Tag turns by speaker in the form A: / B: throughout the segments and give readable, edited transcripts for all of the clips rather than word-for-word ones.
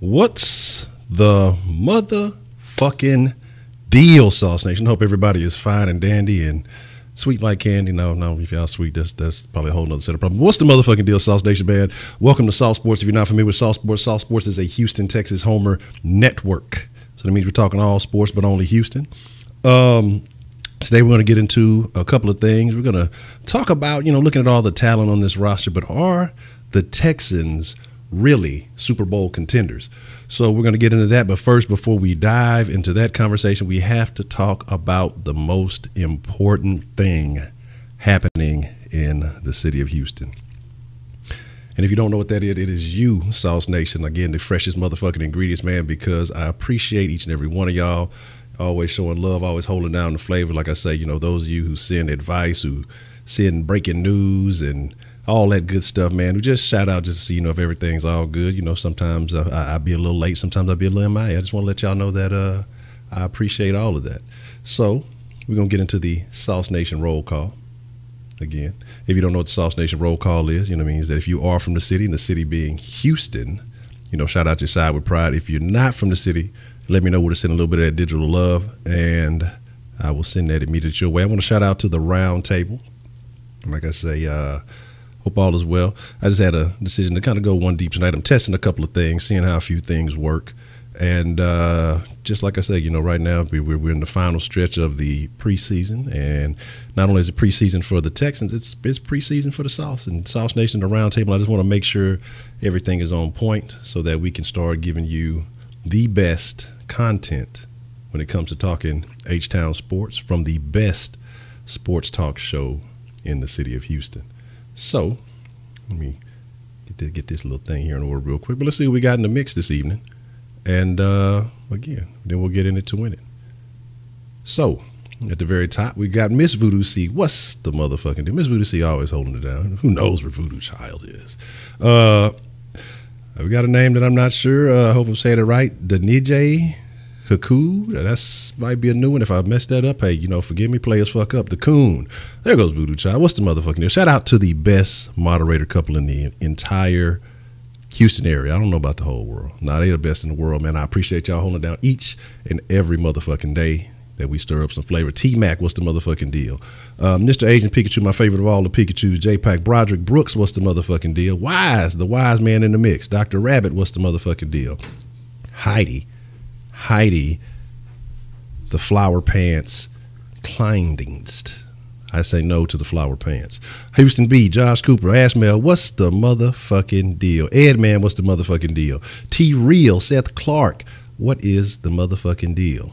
A: What's the motherfucking deal, Sauce Nation? Hope everybody is fine and dandy and sweet like candy. No, if y'all sweet, that's probably a whole nother set of problems. What's the motherfucking deal, Sauce Nation, man? Welcome to Sauce Sports. If you're not familiar with Sauce Sports is a Houston, Texas Homer network. So that means we're talking all sports, but only Houston. Today we're going to get into a couple of things. We're going to talk about, looking at all the talent on this roster, but are the Texans really Super Bowl contenders? So we're going to get into that. But first, before we dive into that conversation, we have to talk about the most important thing happening in the city of Houston. And if you don't know what that is, it is you, Sauce Nation. Again, the freshest motherfucking ingredients, man, because I appreciate each and every one of y'all. Always showing love, always holding down the flavor. Like I say, those of you who send advice, who send breaking news and all that good stuff, man. We just shout out just to see, if everything's all good. Sometimes I'll be a little late. Sometimes I'll be a little MIA. I just want to let y'all know that I appreciate all of that. So we're going to get into the Sauce Nation roll call. Again, if you don't know what the Sauce Nation roll call is, it means that if you are from the city, and the city being Houston, shout out your side with pride. If you're not from the city, let me know where to send a little bit of that digital love, and I will send that immediately your way. I want to shout out to the round table. Like I say, hope all is well. I just had a decision to kind of go one deep tonight. I'm testing a couple of things, seeing how a few things work. And just like I said, right now we're in the final stretch of the preseason. And not only is it preseason for the Texans, it's preseason for the Sauce and Sauce Nation, the round table. I just want to make sure everything is on point so that we can start giving you the best content when it comes to talking H-Town sports from the best sports talk show in the city of Houston. So let me get this little thing here in order real quick. But let's see what we got in the mix this evening. And again, then we'll get in it to win it. So at the very top, we got Miss Voodoo C. What's the motherfucking deal? Miss Voodoo C always holding it down. Who knows where Voodoo Child is? We got a name that I'm not sure. I hope I'm saying it right. Danije Haku. That's might be a new one. If I messed that up, hey, forgive me, players fuck up. The Coon. There goes Voodoo Child. What's the motherfucking deal? Shout out to the best moderator couple in the entire Houston area. I don't know about the whole world. Nah, they're the best in the world, man. I appreciate y'all holding down each and every motherfucking day that we stir up some flavor. T-Mac, what's the motherfucking deal? Mr. Agent Pikachu, my favorite of all the Pikachus. J-Pack Broderick Brooks, what's the motherfucking deal? Wise, the wise man in the mix. Dr. Rabbit, what's the motherfucking deal? Heidi, the flower pants Kleindienst. I say no to the flower pants. Houston B, Josh Cooper, Ashmel, what's the motherfucking deal? Edman, what's the motherfucking deal? T Real, Seth Clark, what is the motherfucking deal?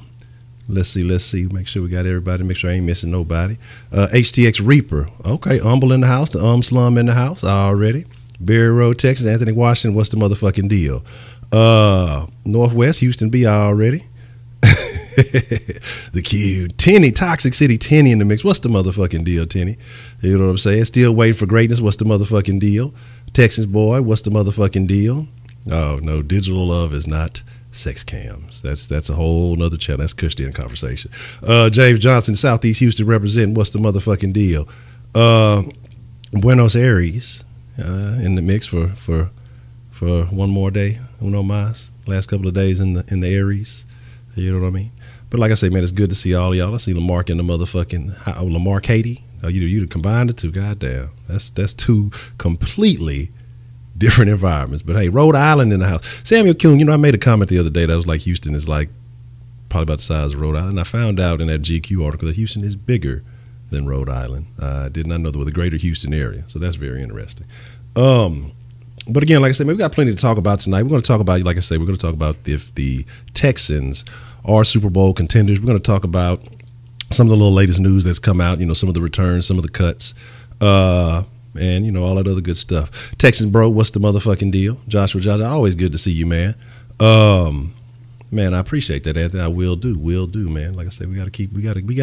A: Let's see. Make sure we got everybody. Make sure I ain't missing nobody. HTX Reaper. Okay, Humble in the house. The Slum in the house already. Berry Road, Texas. Anthony Washington, what's the motherfucking deal? Northwest, Houston B already. The Q. Tenny, Toxic City Tenny in the mix. What's the motherfucking deal, Tenny? You know what I'm saying? Still waiting for greatness. What's the motherfucking deal? Texans boy, what's the motherfucking deal? Oh, no, digital love is not sex cams. That's a whole nother channel. That's Cushdian conversation. James Johnson, Southeast Houston representing. What's the motherfucking deal? Buenos Aires in the mix for one more day. Uno más. Last couple of days in the Aries. You know what I mean? But like I say, man, it's good to see all y'all. I see Lamarck in the motherfucking Lamar Katie. You combined the two. Goddamn, that's two completely different environments. But hey, Rhode Island in the house. Samuel Kuhn, I made a comment the other day that was like Houston is like probably about the size of Rhode Island. And I found out in that GQ article that Houston is bigger than Rhode Island. I did not know there was a greater Houston area. So that's very interesting. But again, like I said, man, we got plenty to talk about tonight. We're going to talk about, like I said, we're going to talk about if the Texans are Super Bowl contenders. We're going to talk about some of the little latest news that's come out, some of the returns, some of the cuts, and, all that other good stuff. Texans, bro, what's the motherfucking deal? Joshua, always good to see you, man. Man, I appreciate that, Anthony. I will do, man. Like I say, we got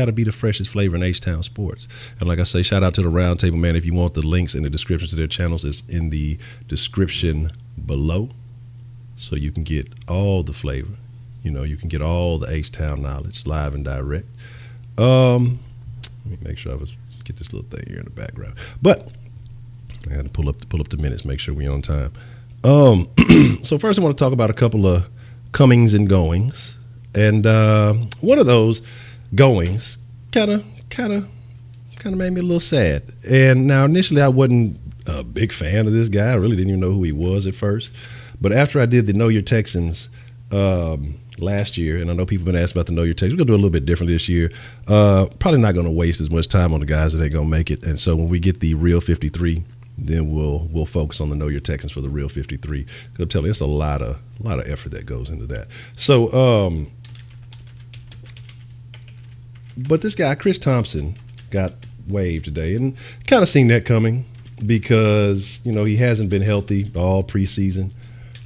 A: to be the freshest flavor in H-Town sports. And like I say, shout out to the Roundtable, man. If you want the links and the descriptions to their channels, it's in the description below, so you can get all the flavor. You know, you can get all the H-Town knowledge live and direct. Let me make sure get this little thing here in the background. But I got to pull up the minutes, make sure we're on time. So first I want to talk about a couple of comings and goings, and one of those goings kind of made me a little sad. And now initially I wasn't a big fan of this guy. I really didn't even know who he was at first. But after I did the Know Your Texans last year, and I know people have been asking about the Know Your Texans, we're gonna do a little bit different this year. Probably not gonna waste as much time on the guys that ain't gonna make it. And so when we get the real 53, then we'll focus on the Know Your Texans for the real 53. I'm telling you, it's a lot of effort that goes into that. So, but this guy Chris Thompson got waived today, and kind of seen that coming because he hasn't been healthy all preseason,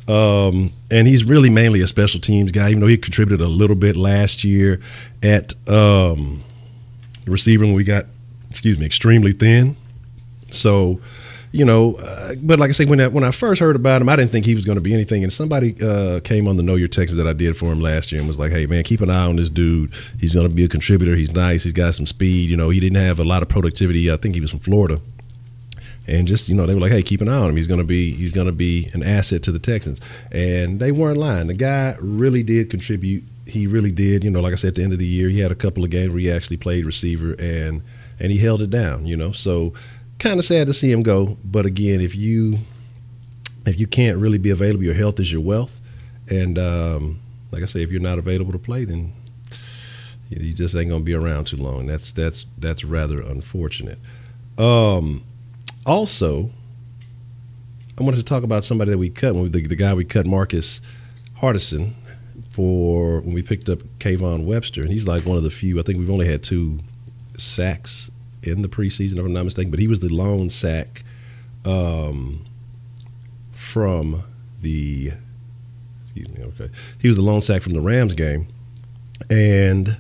A: and he's really mainly a special teams guy. Even though he contributed a little bit last year at receiver when we got extremely thin. So. But like I say, when I first heard about him, I didn't think he was going to be anything. And somebody came on the Know Your Texans that I did for him last year and was like, hey, man, keep an eye on this dude. He's going to be a contributor. He's nice. He's got some speed. He didn't have a lot of productivity. I think he was from Florida. And just, they were like, hey, keep an eye on him. He's going to be an asset to the Texans. And they weren't lying. The guy really did contribute. He really did. Like I said, at the end of the year, he had a couple of games where he actually played receiver, and he held it down, So kind of sad to see him go, but again, if you can't really be available, your health is your wealth, and like I say, if you're not available to play, then you just ain't gonna be around too long. That's rather unfortunate. Also, I wanted to talk about somebody that we cut, the guy we cut, Marcus Hardison, for when we picked up Kayvon Webster, and he's like one of the few. I think we've only had 2 sacks in the preseason, if I'm not mistaken, but he was the lone sack from the he was the lone sack from the Rams game, and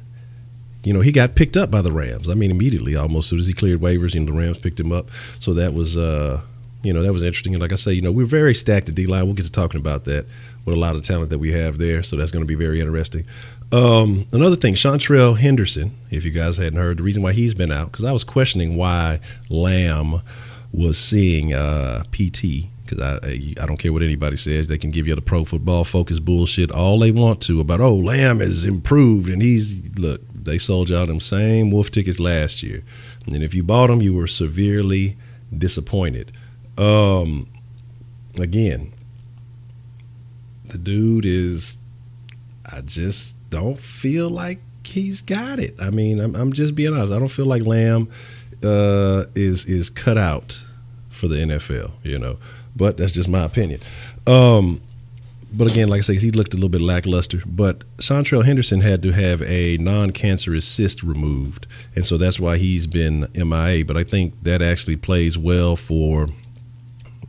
A: he got picked up by the Rams. I mean, immediately, almost as soon as he cleared waivers, the Rams picked him up. So that was that was interesting. And like I say, we're very stacked at D-line. We'll get to talking about that with a lot of talent that we have there. So that's going to be very interesting. Another thing, Chantrell Henderson, if you guys hadn't heard, the reason why he's been out, because I was questioning why Lamb was seeing PT, because I don't care what anybody says. They can give you the Pro Football Focus bullshit all they want to about, Lamb has improved, and look, they sold y'all them same wolf tickets last year. And if you bought them, you were severely disappointed. Again, the dude is, I just don't feel like he's got it. I mean, I'm just being honest. I don't feel like Lamb is cut out for the NFL, but that's just my opinion. But again, like I say, he looked a little bit lackluster. But Chantrell Henderson had to have a non-cancerous cyst removed, and so that's why he's been MIA. But I think that actually plays well for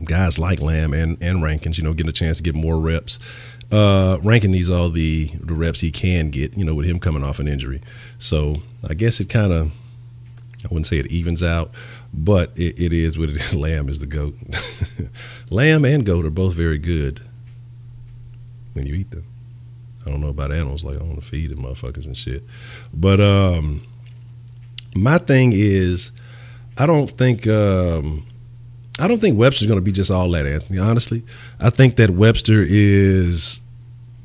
A: guys like Lamb and Rankins, getting a chance to get more reps. Rankin needs all the reps he can get, with him coming off an injury. So I guess it kind of, I wouldn't say it evens out, but it is what it is. Lamb is the GOAT. Lamb and GOAT are both very good when you eat them. I don't know about animals, like I want to feed them motherfuckers and shit. But my thing is, I don't think Webster's going to be just all that, Anthony, honestly. I think that Webster is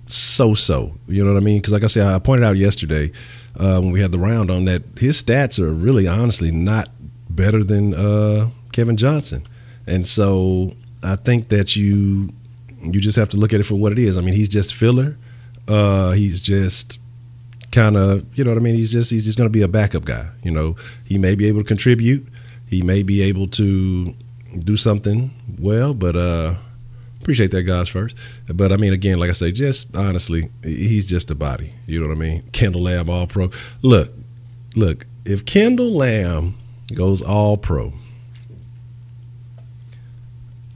A: so-so, you know what I mean? Because like I said, I pointed out yesterday when we had the round on that his stats are really, honestly, not better than Kevin Johnson. And so I think that you just have to look at it for what it is. I mean, he's just filler. He's just kind of, you know what I mean? He's just going to be a backup guy. He may be able to contribute. He may be able to do something well, but appreciate that, guys, first. But I mean, again, like I say, just honestly, he's just a body. You know what I mean? Kendall Lamb, all pro. Look, if Kendall Lamb goes all pro,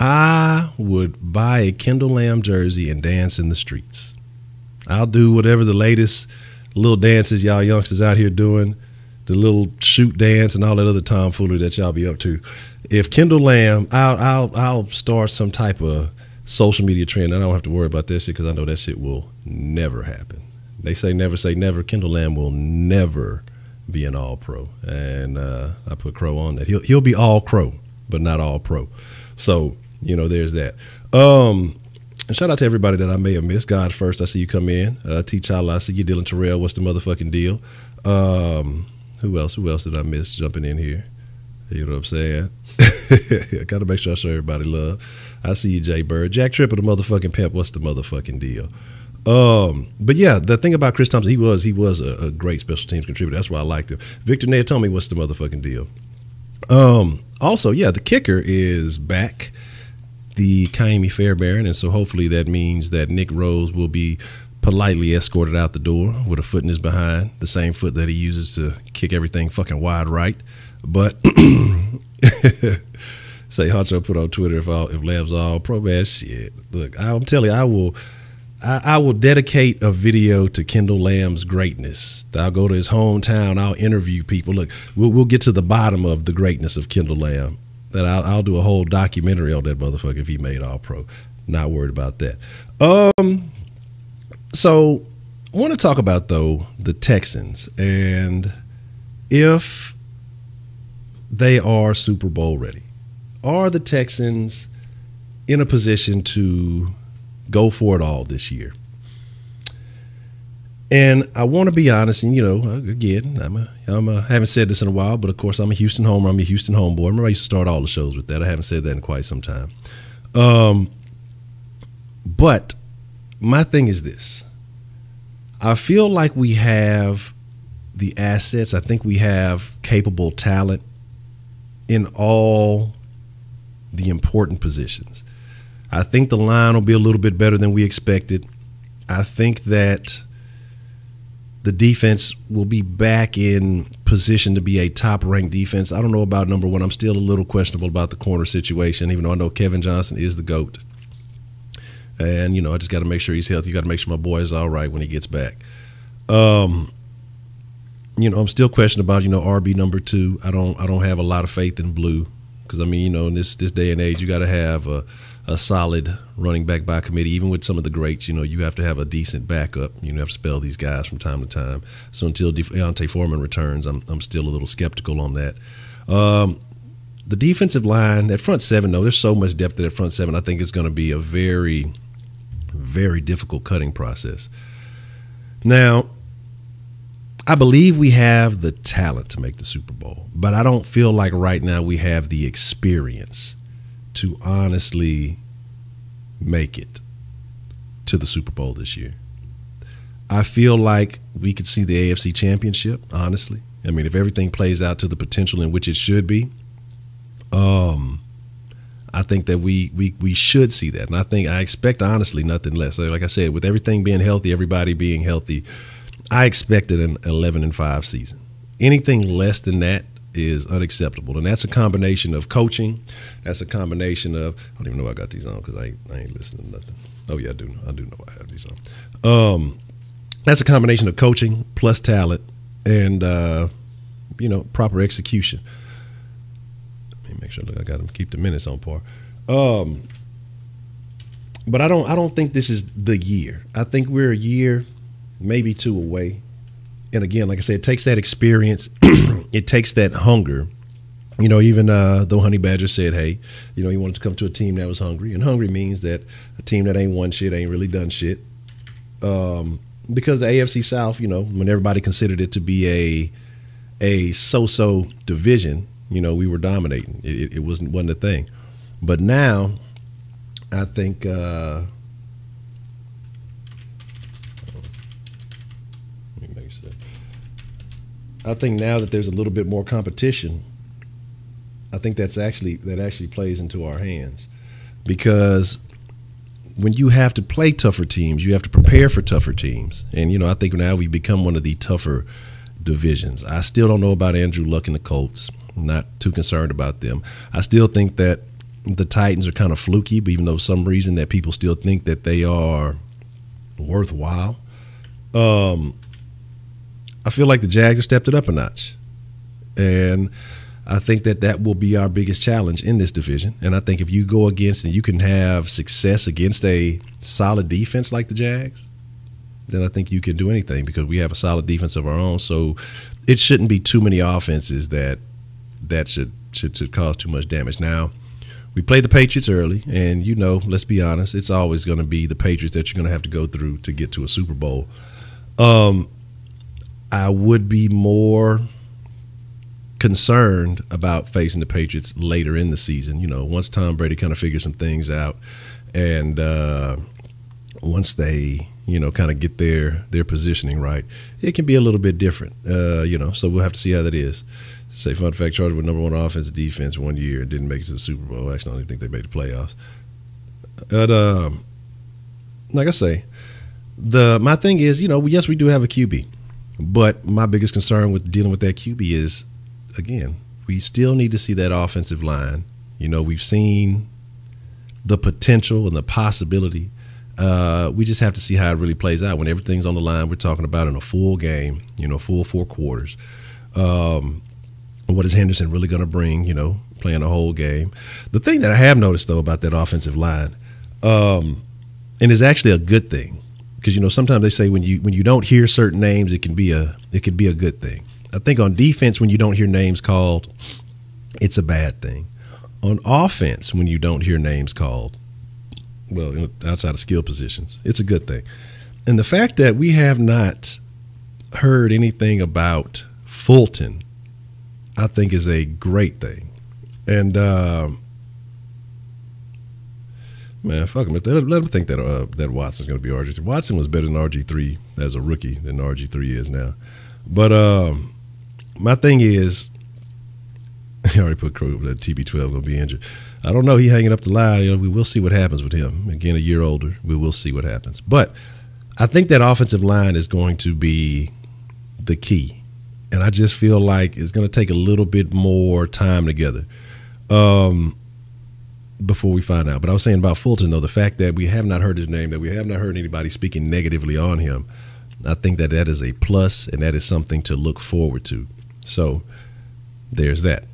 A: I would buy a Kendall Lamb jersey and dance in the streets. I'll do whatever the latest little dances y'all youngsters out here doing, the little shoot dance and all that other tomfoolery that y'all be up to. If Kendall Lamb, I'll start some type of social media trend. I don't have to worry about that shit because I know that shit will never happen. They say never. Kendall Lamb will never be an all-pro, and I put Crow on that. He'll be all-Crow, but not all-pro. So, you know, there's that. And shout out to everybody that I may have missed. God first, I see you come in. T'Challa, I see you. Dylan Terrell, what's the motherfucking deal? Who else did I miss jumping in here? You know what I'm saying? I got to make sure I show everybody love. I see you, Jay Bird. Jack Tripper, the motherfucking pimp, what's the motherfucking deal? But yeah, the thing about Chris Thompson, he was a great special teams contributor. That's why I liked him. Victor Ned, tell me what's the motherfucking deal. Also, yeah, the kicker is back, the Kaimi Fairbairn, and so hopefully that means that Nick Rose will be politely escorted out the door with a foot in his behind, the same foot that he uses to kick everything fucking wide right. But say Honcho put on Twitter if Lamb's all pro, man, shit. Look, I'm telling you, I will dedicate a video to Kendall Lamb's greatness. I'll go to his hometown. I'll interview people. Look, we'll get to the bottom of the greatness of Kendall Lamb. That I'll do a whole documentary on that motherfucker if he made all pro. Not worried about that. So I want to talk about, though, the Texans and if they are Super Bowl ready. Are the Texans in a position to go for it all this year? And I want to be honest, and, you know, again, I haven't said this in a while, but of course I'm a Houston homer. I'm a Houston homeboy. Remember, I used to start all the shows with that. I haven't said that in quite some time. But my thing is this. I feel like we have the assets. I think we have capable talent in all the important positions. I think the line will be a little bit better than we expected. I think that the defense will be back in position to be a top-ranked defense. I don't know about number one. I'm still a little questionable about the corner situation, even though I know Kevin Johnson is the GOAT. And, you know, I just got to make sure he's healthy. You got to make sure my boy is all right when he gets back. You know, I'm still questioning about, you know, RB number 2. I don't have a lot of faith in Blue because, I mean, you know, in this day and age, you got to have a solid running back by committee. Even with some of the greats, you know, you have to have a decent backup. You have to spell these guys from time to time. So until Deontay Foreman returns, I'm still a little skeptical on that. The defensive line, that front seven, though, there's so much depth in that front seven. I think it's going to be a very, very difficult cutting process. Now, I believe we have the talent to make the Super Bowl, but I don't feel like right now we have the experience to honestly make it to the Super Bowl this year. I feel like we could see the AFC Championship, honestly. I mean, if everything plays out to the potential in which it should be, I think that we should see that. And I expect, honestly, nothing less. Like I said, with everything being healthy, everybody being healthy, I expected an 11-5 season. Anything less than that is unacceptable. And that's a combination of coaching. That's a combination of, I don't even know I got these on because I ain't listening to nothing. Oh, yeah, I do know I have these on. That's a combination of coaching plus talent and, you know, proper execution. Let me make sure I got them keep the minutes on par. But I don't think this is the year. I think we're a year, maybe 2 away. And again, like I said, it takes that experience. It takes that hunger. You know, even though Honey Badger said, hey, you know, he wanted to come to a team that was hungry. And hungry means that a team that ain't won shit ain't really done shit. Because the AFC South, you know, when everybody considered it to be a so-so division, you know, we were dominating. It wasn't a thing. But now, I think let me make sure. I think now that there's a little bit more competition, I think that actually plays into our hands. Because when you have to play tougher teams, you have to prepare for tougher teams. And, you know, I think now we've become one of the tougher divisions. I still don't know about Andrew Luck and the Colts. I'm not too concerned about them. I still think that the Titans are kind of fluky, but even though some reason that people still think that they are worthwhile. I feel like the Jags have stepped it up a notch. And I think that will be our biggest challenge in this division. And I think if you go against and you can have success against a solid defense like the Jags, then I think you can do anything because we have a solid defense of our own. So it shouldn't be too many offenses that should cause too much damage. Now, we played the Patriots early, and, let's be honest, it's always going to be the Patriots that you're going to have to go through to get to a Super Bowl. I would be more concerned about facing the Patriots later in the season, once Tom Brady kind of figures some things out and once they, kind of get their positioning right, it can be a little bit different, so we'll have to see how that is. Say, fun fact, Chargers were number one offensive defense one year and didn't make it to the Super Bowl. Actually, I don't even think they made the playoffs. But like I say, my thing is, yes, we do have a QB. But my biggest concern with dealing with that QB is, again, we still need to see that offensive line. We've seen the potential and the possibility. We just have to see how it really plays out. When everything's on the line, we're talking about in a full game, full 4 quarters. What is Henderson really going to bring, playing a whole game? The thing that I have noticed, though, about that offensive line, and is actually a good thing, because, sometimes they say when you don't hear certain names, it can be a good thing. I think on defense, when you don't hear names called, it's a bad thing. On offense, when you don't hear names called, well, outside of skill positions, it's a good thing. And the fact that we have not heard anything about Fulton, I think, is a great thing. And man, fuck him. Let them think that Watson's going to be RG3. Watson was better than RG3 as a rookie than RG3 is now. But my thing is, he already put Crow that TB12 going to be injured. I don't know. He hanging up the line. We will see what happens with him. Again, a year older. We will see what happens. But I think that offensive line is going to be the key. And I just feel like it's going to take a little bit more time together before we find out. But I was saying about Fulton, though, the fact that we have not heard his name, that we have not heard anybody speaking negatively on him, I think that is a plus, and that is something to look forward to. So there's that.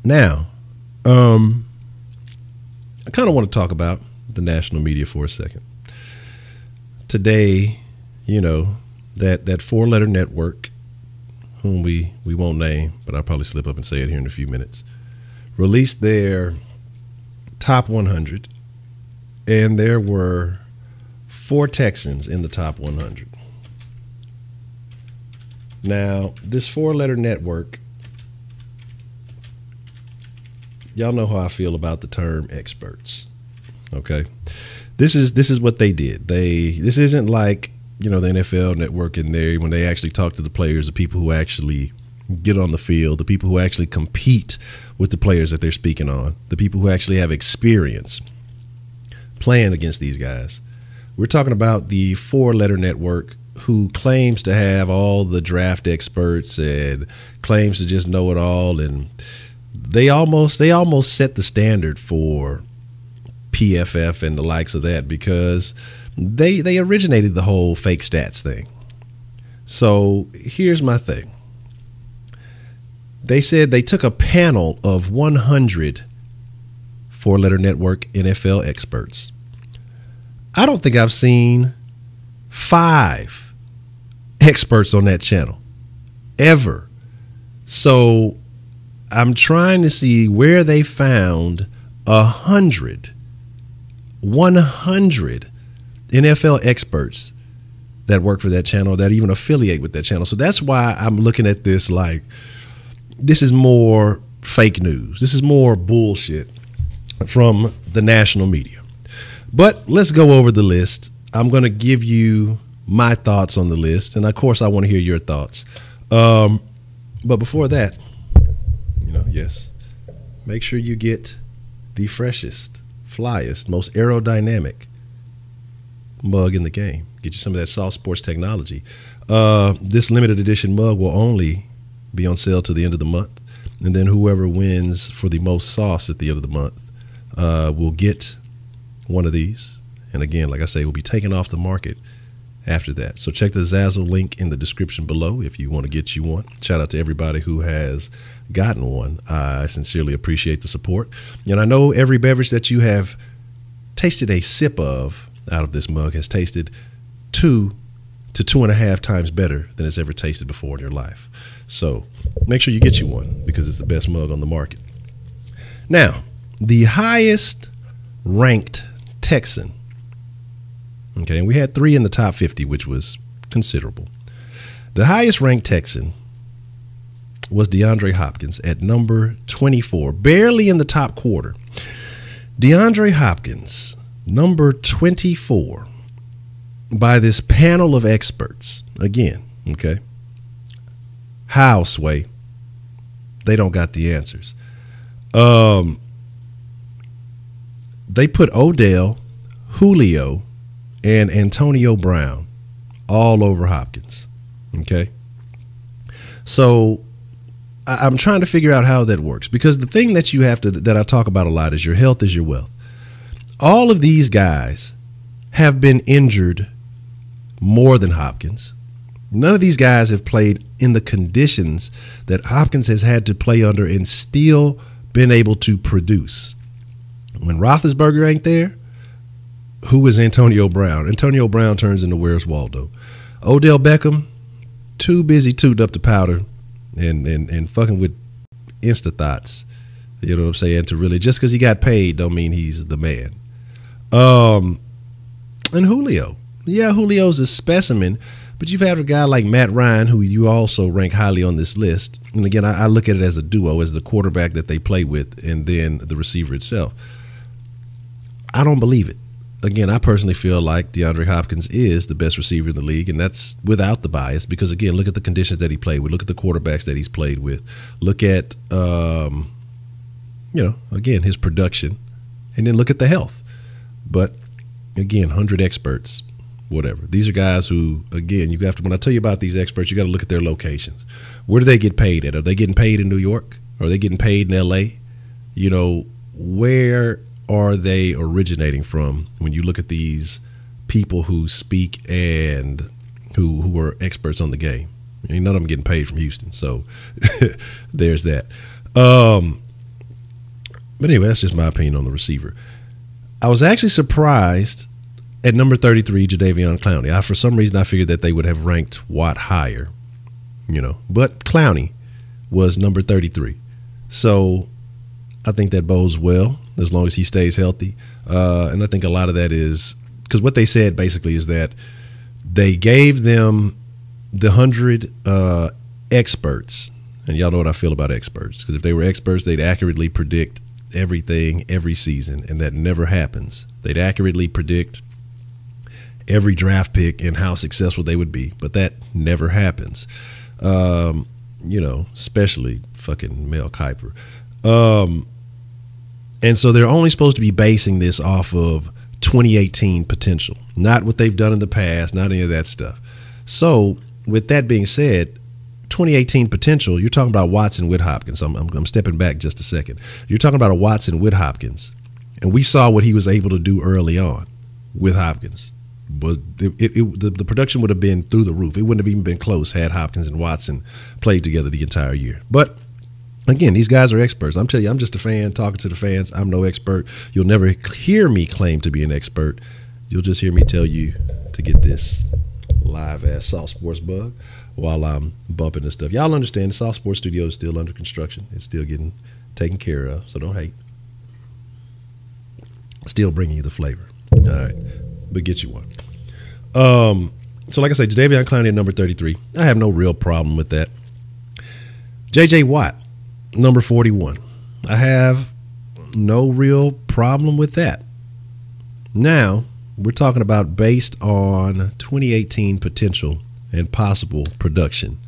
A: Now, I kind of want to talk about the national media for a second. Today, that 4-letter network, whom we won't name, but I'll probably slip up and say it here in a few minutes, released their top 100, and there were 4 Texans in the top 100. Now, this 4-letter network, y'all know how I feel about the term experts, okay? This is what they did. This isn't like, the NFL network in there when they actually talk to the players, the people who actually get on the field, the people who actually compete with the players that they're speaking on, the people who actually have experience playing against these guys. We're talking about the 4-letter network who claims to have all the draft experts and claims to just know it all, and they almost set the standard for PFF and the likes of that because they originated the whole fake stats thing. So here's my thing. They said they took a panel of 100 4-letter network NFL experts. I don't think I've seen 5 experts on that channel ever. So I'm trying to see where they found 100 NFL experts that work for that channel, that even affiliate with that channel. So that's why I'm looking at this like this is more fake news. This is more bullshit from the national media. But let's go over the list. I'm going to give you my thoughts on the list. And, of course, I want to hear your thoughts. But before that, yes, make sure you get the freshest, flyest, most aerodynamic mug in the game. Get you some of that Sauce Sports technology. This limited edition mug will only be on sale to the end of the month. And then whoever wins for the most sauce at the end of the month will get one of these. And again, like I say, will be taken off the market after that. So check the Zazzle link in the description below if you want to get you one. Shout out to everybody who has gotten one. I sincerely appreciate the support. And I know every beverage that you have tasted a sip of out of this mug has tasted 2 to 2.5 times better than it's ever tasted before in your life. So make sure you get you one because it's the best mug on the market. Now, the highest ranked Texan. Okay, and we had 3 in the top 50, which was considerable. The highest ranked Texan was DeAndre Hopkins at number 24, barely in the top quarter. DeAndre Hopkins, number 24, by this panel of experts. Again, okay? How, Sway? They don't got the answers. They put Odell, Julio, and Antonio Brown all over Hopkins. Okay. So I'm trying to figure out how that works, because the thing that you have to, that I talk about a lot, is your health is your wealth. All of these guys have been injured more than Hopkins. None of these guys have played in the conditions that Hopkins has had to play under and still been able to produce. When Roethlisberger ain't there, who is Antonio Brown? Antonio Brown turns into Where's Waldo. Odell Beckham, too busy tooting up the powder and fucking with Insta thoughts. You know what I'm saying? To really, just because he got paid don't mean he's the man. And Julio. Yeah, Julio's a specimen, but you've had a guy like Matt Ryan, who you also rank highly on this list. And again, I look at it as a duo, as the quarterback that they play with and then the receiver itself. I don't believe it. Again, I personally feel like DeAndre Hopkins is the best receiver in the league, and that's without the bias, because, again, look at the conditions that he played with. Look at the quarterbacks that he's played with. Look at, again, his production, and then look at the health. But, again, 100 experts, whatever. These are guys who, again, you have to, when I tell you about these experts, you got to look at their locations. Where do they get paid at? Are they getting paid in New York? Are they getting paid in L.A.? You know, where are they originating from when you look at these people who speak and who are experts on the game? I mean, none of them getting paid from Houston, so there's that. But anyway, that's just my opinion on the receiver. I was actually surprised at number 33, Jadeveon Clowney. For some reason, I figured that they would have ranked Watt higher, but Clowney was number 33. So I think that bodes well as long as he stays healthy. And I think a lot of that is because what they said basically is that they gave them the 100 experts. And y'all know what I feel about experts, because if they were experts, they'd accurately predict everything every season, and that never happens. They'd accurately predict every draft pick and how successful they would be, but that never happens. Especially fucking Mel Kiper. And so they're only supposed to be basing this off of 2018 potential, not what they've done in the past, not any of that stuff. So with that being said, 2018 potential, you're talking about Watson with Hopkins. I'm stepping back just a second. You're talking about a Watson with Hopkins, and we saw what he was able to do early on with Hopkins. The production would have been through the roof. It wouldn't have even been close had Hopkins and Watson played together the entire year. But again, these guys are experts. I'm telling you, I'm just a fan talking to the fans. I'm no expert. You'll never hear me claim to be an expert. You'll just hear me tell you to get this live-ass Sauce Sports bug while I'm bumping this stuff. Y'all understand the Sauce Sports studio is still under construction. It's still getting taken care of, so don't hate. Still bringing you the flavor. All right, but get you one. So like I said, Jadeveon Clowney at number 33. I have no real problem with that. J.J. Watt, number 41. I have no real problem with that. Now, we're talking about based on 2018 potential and possible production.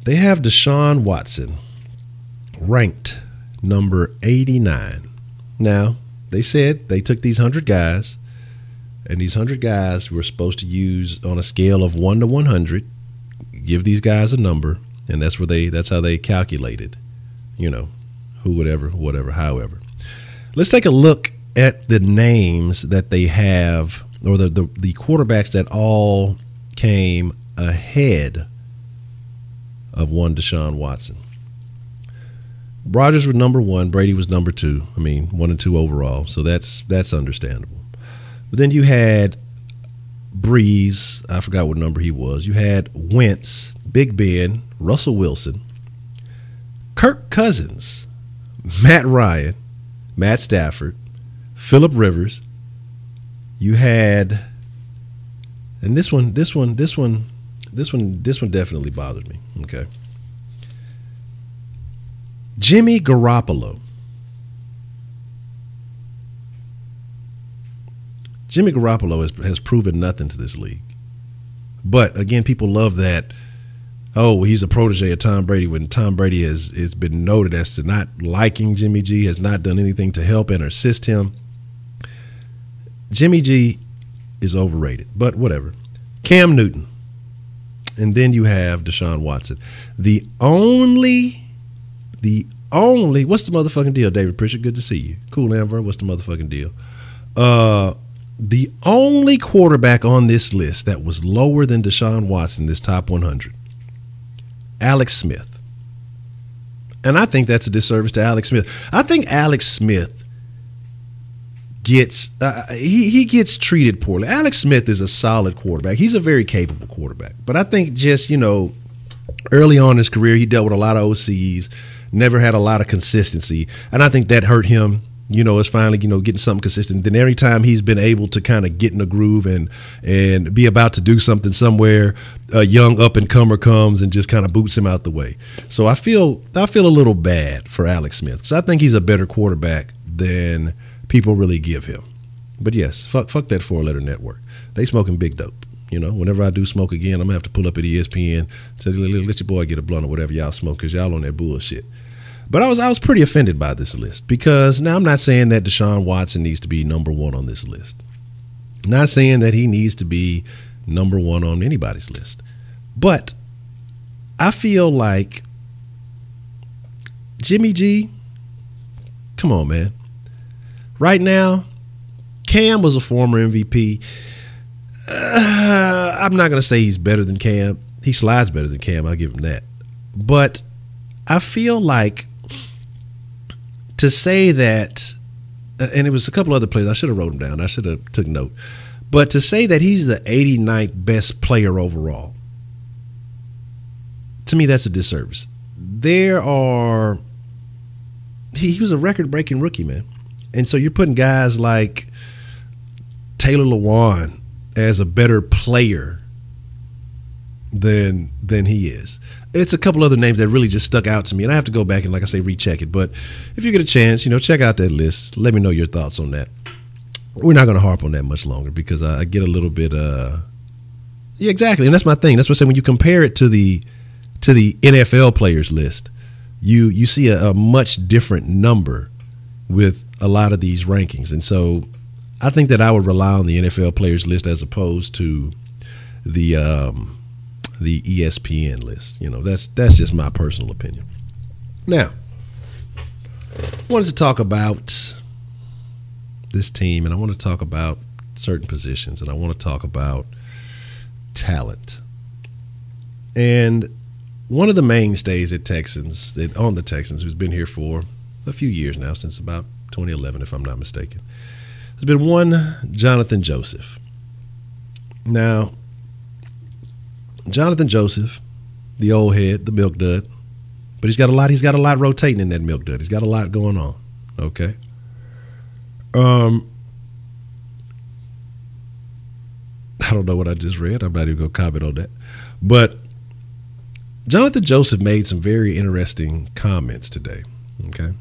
A: They have Deshaun Watson ranked number 89. Now, they said they took these 100 guys, and these 100 guys were supposed to use on a scale of 1 to 100, give these guys a number, and that's how they calculated, who, whatever, however. Let's take a look at the names that they have or the quarterbacks that all came ahead of one Deshaun Watson. Rodgers was number 1. Brady was number 2. I mean, 1 and 2 overall. So that's understandable. But then you had Breeze. I forgot what number he was. You had Wentz, Big Ben, Russell Wilson, Kirk Cousins, Matt Ryan, Matt Stafford, Phillip Rivers. You had, and this one definitely bothered me. Okay. Jimmy Garoppolo. Jimmy Garoppolo has proven nothing to this league. But again, people love that, oh, he's a protege of Tom Brady, when Tom Brady has been noted as to not liking Jimmy G, has not done anything to help and assist him. Jimmy G is overrated, but whatever. Cam Newton. And then you have Deshaun Watson. The only, what's the motherfucking deal, David Pritchard? Good to see you. Cool, Amber. What's the motherfucking deal? The only quarterback on this list that was lower than Deshaun Watson, this top 100, Alex Smith. And I think that's a disservice to Alex Smith. I think Alex Smith gets he gets treated poorly. Alex Smith is a solid quarterback. He's a very capable quarterback. But I think just, early on in his career, he dealt with a lot of OCs, never had a lot of consistency. And I think that hurt him. Is finally, getting something consistent. Then every time he's been able to kind of get in a groove and be about to do something somewhere, a young up-and-comer comes and just kind of boots him out the way. So I feel a little bad for Alex Smith, because I think he's a better quarterback than people really give him. But yes, fuck that 4-letter network. They smoking big dope. Whenever I do smoke again, I'm going to have to pull up at ESPN, say, let your boy get a blunt or whatever y'all smoke, because y'all on that bullshit. But I was pretty offended by this list, because now I'm not saying that Deshaun Watson needs to be number 1 on this list. I'm not saying that he needs to be number 1 on anybody's list. But I feel like Jimmy G, come on, man. Right now, Cam was a former MVP. I'm not going to say he's better than Cam. He slides better than Cam. I'll give him that. But I feel like, to say that, and it was a couple other players, I should have wrote them down. I should have took note. But to say that he's the 89th best player overall, to me, that's a disservice. He was a record-breaking rookie, man. And so you're putting guys like Taylor Lewan as a better player than he is. It's a couple other names that really just stuck out to me, and I have to go back and, like I say, recheck it. But if you get a chance, check out that list. Let me know your thoughts on that. We're not going to harp on that much longer, because I get a little bit yeah, exactly. And that's my thing. That's what I say, when you compare it to the NFL players list, you see a much different number with a lot of these rankings. And so I think that I would rely on the NFL players list as opposed to the ESPN list. That's just my personal opinion. Now, I wanted to talk about this team, and I want to talk about certain positions, and I want to talk about talent. And one of the mainstays on the Texans, who's been here for a few years now, since about 2011, if I'm not mistaken, has been one Johnathan Joseph. Now, Johnathan Joseph, the old head, the milk dud, but he's got a lot rotating in that milk dud. He's got a lot going on. Okay. I don't know what I just read. I'm not even going to comment on that. But Johnathan Joseph made some very interesting comments today. Okay.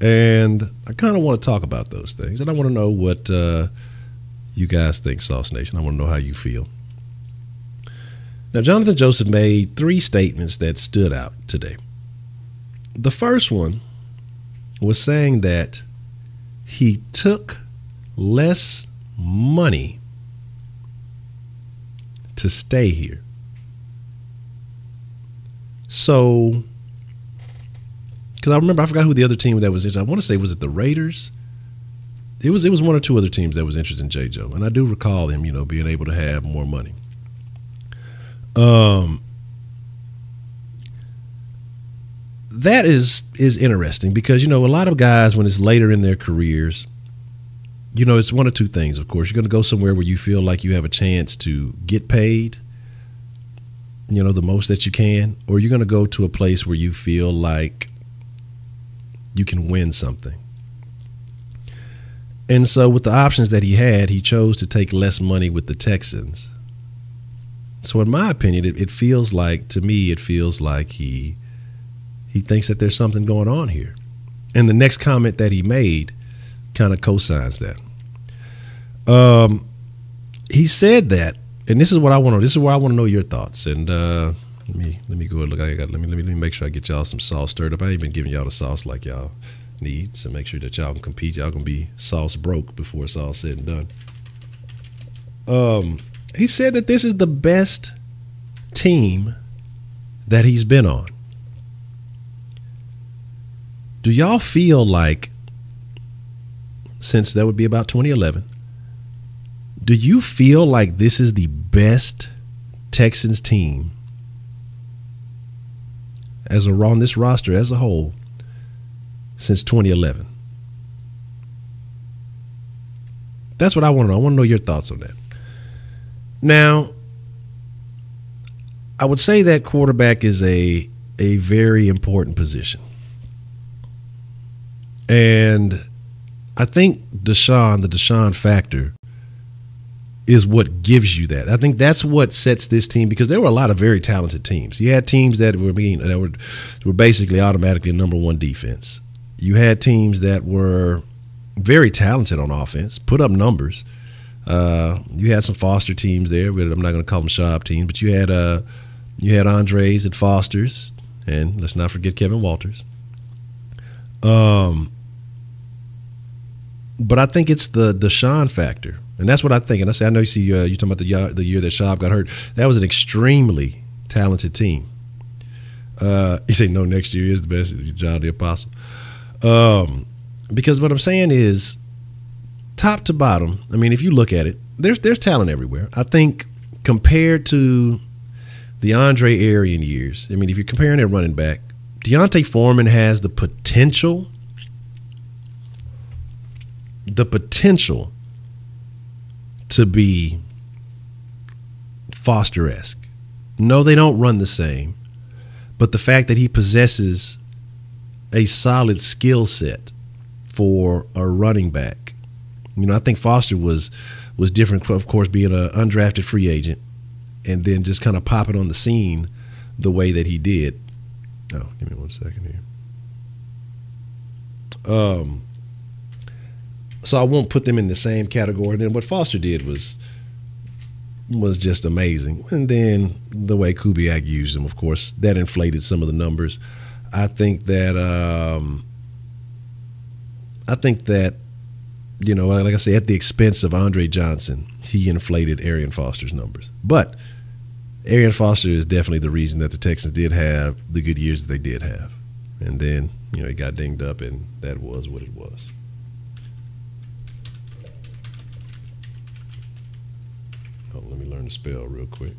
A: And I kind of want to talk about those things. And I want to know what you guys think, Sauce Nation. I want to know how you feel. Now, Johnathan Joseph made 3 statements that stood out today. The first one was saying that he took less money to stay here. So, because I forgot who the other team that was in. I want to say, was it the Raiders? it was one or two other teams that was interested in J. Joe, and I do recall him, being able to have more money. That is interesting because, a lot of guys, when it's later in their careers, it's one of two things. Of course, you're going to go somewhere where you feel like you have a chance to get paid, the most that you can, or you're going to go to a place where you feel like you can win something. And so with the options that he had, he chose to take less money with the Texans. So in my opinion, it feels like he thinks that there's something going on here. And the next comment that he made kind of co-signs that. He said that, and this is what I want to. This is where I want to know your thoughts. And let me go and look. Let me make sure I get y'all some sauce stirred up. I ain't been giving y'all the sauce like y'all need, so make sure that y'all can compete. Y'all gonna be sauce broke before it's all said and done. He said that this is the best team that he's been on. Do y'all feel like, since that would be about 2011, do you feel like this is the best Texans team on this roster as a whole since 2011? That's what I want to know. I want to know your thoughts on that. Now, I would say that quarterback is a very important position. And I think the Deshaun factor is what gives you that. I think that's what sets this team, because there were a lot of very talented teams. You had teams that were basically automatically number one defense. You had teams that were very talented on offense, put up numbers. You had some Foster teams there, but I'm not going to call them Schaub teams. But you had Andres and Fosters, and let's not forget Kevin Walters. But I think it's the Deshaun factor, and that's what I think. And I know you're talking about the year that Schaub got hurt. That was an extremely talented team. You say no, next year is the best. John the Apostle. Because what I'm saying is, top to bottom, I mean, if you look at it, there's talent everywhere. I think compared to the Andre Arian years, I mean, if you're comparing their running back, D'Onta Foreman has the potential to be Foster-esque. No, they don't run the same, but the fact that he possesses a solid skill set for a running back, I think Foster was different, of course, being an undrafted free agent and then just kind of popping on the scene the way that he did. Oh, give me 1 second here. So I won't put them in the same category. And then what Foster did was just amazing. And then the way Kubiak used him, of course, that inflated some of the numbers. I think that like I say, at the expense of Andre Johnson, he inflated Arian Foster's numbers. But Arian Foster is definitely the reason that the Texans did have the good years that they did have. And then, he got dinged up, and that was what it was. Oh, let me learn to spell real quick.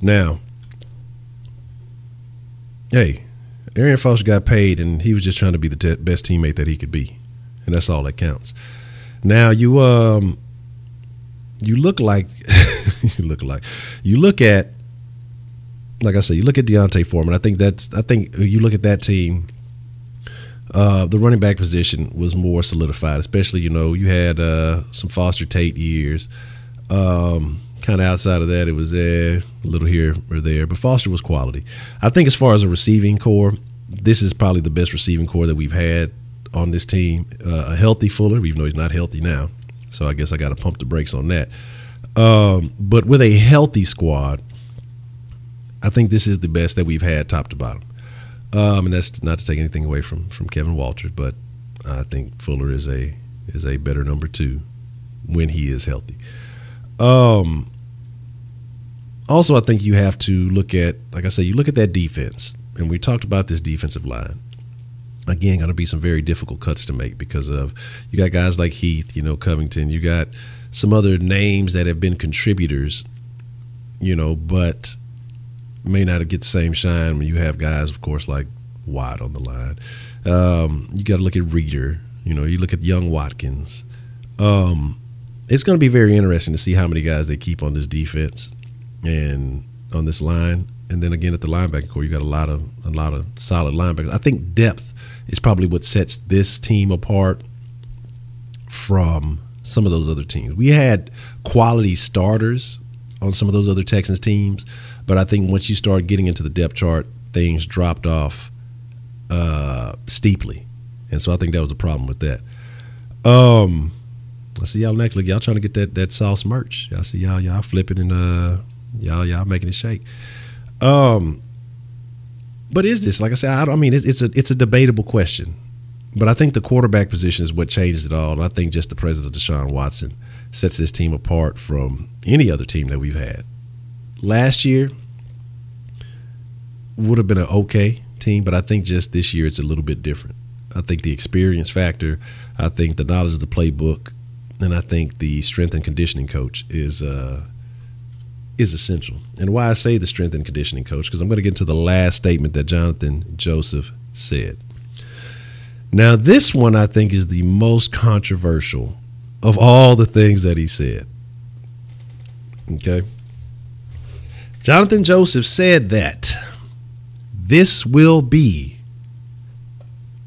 A: Now, hey, Arian Foster got paid, and he was just trying to be the best teammate that he could be, and that's all that counts. Now, you look like you look at, like I said, you look at D'Onta Foreman. I think you look at that team. The running back position was more solidified, especially, you had some Foster Tate years. Kind of outside of that, it was a little here or there, but Foster was quality. I think as far as a receiving core, this is probably the best receiving core that we've had on this team. A healthy Fuller, even though he's not healthy now, so I guess I got to pump the brakes on that. But with a healthy squad, I think this is the best that we've had top to bottom. And that's not to take anything away from Kevin Walters, but I think Fuller is a better number two when he is healthy. Also, I think you have to look at, like I said, you look at that defense, and we talked about this defensive line. again, going to be some very difficult cuts to make because of you got guys like Heath, Covington. You got some other names that have been contributors, but may not get the same shine when you have guys, of course, like Watt on the line. You got to look at Reeder. You look at young Watkins. It's going to be very interesting to see how many guys they keep on this defense and on this line. And then again at the linebacker core, you got a lot of solid linebackers. I think depth is probably what sets this team apart from some of those other teams. We had quality starters on some of those other Texans teams, but I think once you start getting into the depth chart, things dropped off steeply. And so I think that was the problem with that. I see y'all next. Look, y'all trying to get that sauce merch. I see y'all flipping and y'all making it shake. But is this, like I said, it's a debatable question. But I think the quarterback position is what changes it all. And I think just the presence of Deshaun Watson sets this team apart from any other team that we've had. Last year would have been an okay team, but I think just this year it's a little bit different. I think the experience factor, I think the knowledge of the playbook, and I think the strength and conditioning coach is essential. And why I say the strength and conditioning coach, because I'm going to get into the last statement that Johnathan Joseph said. Now, this one I think is the most controversial of all the things that he said. Okay? Johnathan Joseph said that this will be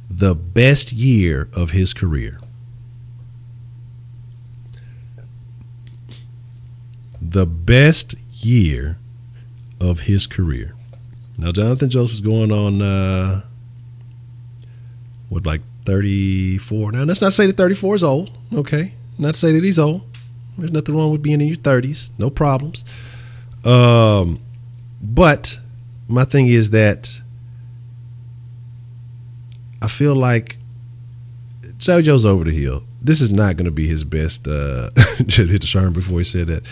A: the best year of his career. The best year of his career. Now, Johnathan Joseph's going on, like 34. Now, let's not say that 34 is old, okay? Not to say that he's old. There's nothing wrong with being in your 30s. No problems. But my thing is that I feel like JoJo's over the hill. This is not going to be his best. Should hit the Sherman before he said that.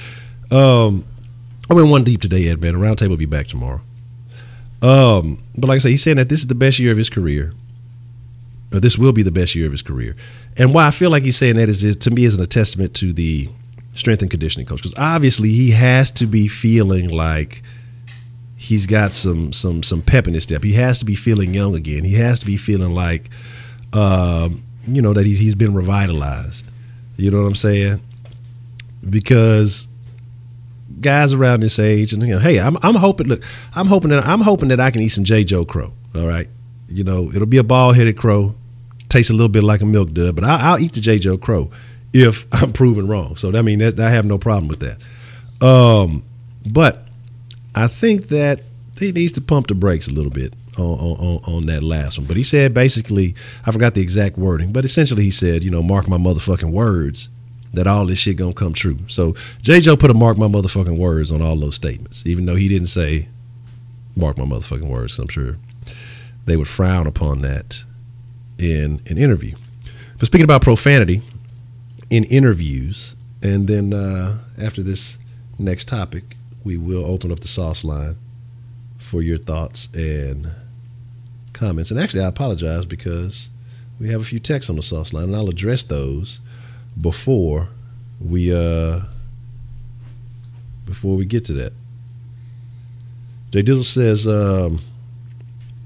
A: I went one deep today, Ed, man. The roundtable will be back tomorrow. But like I said, he's saying that this is the best year of his career. Or this will be the best year of his career. And why I feel like he's saying that is to me isn't a testament to the strength and conditioning coach. Because obviously he has to be feeling like he's got some pep in his step. He has to be feeling young again. He has to be feeling like, that he's been revitalized. You know what I'm saying? Because guys around this age, and hey, I'm hoping that I can eat some J. Joe Crow. All right, it'll be a bald-headed crow, tastes a little bit like a milk dud, but I'll eat the J. Joe Crow if I'm proven wrong. So I have no problem with that. But I think that he needs to pump the brakes a little bit on that last one. But he said basically, I forgot the exact wording, but essentially he said, mark my motherfucking words, that all this shit gonna come true. So J. Joe put a mark my motherfucking words on all those statements, even though he didn't say mark my motherfucking words. So I'm sure they would frown upon that in an interview. But speaking about profanity in interviews, and then after this next topic, we will open up the sauce line for your thoughts and comments. And actually, I apologize because we have a few texts on the sauce line, and I'll address those before we get to that. J. Dizzle says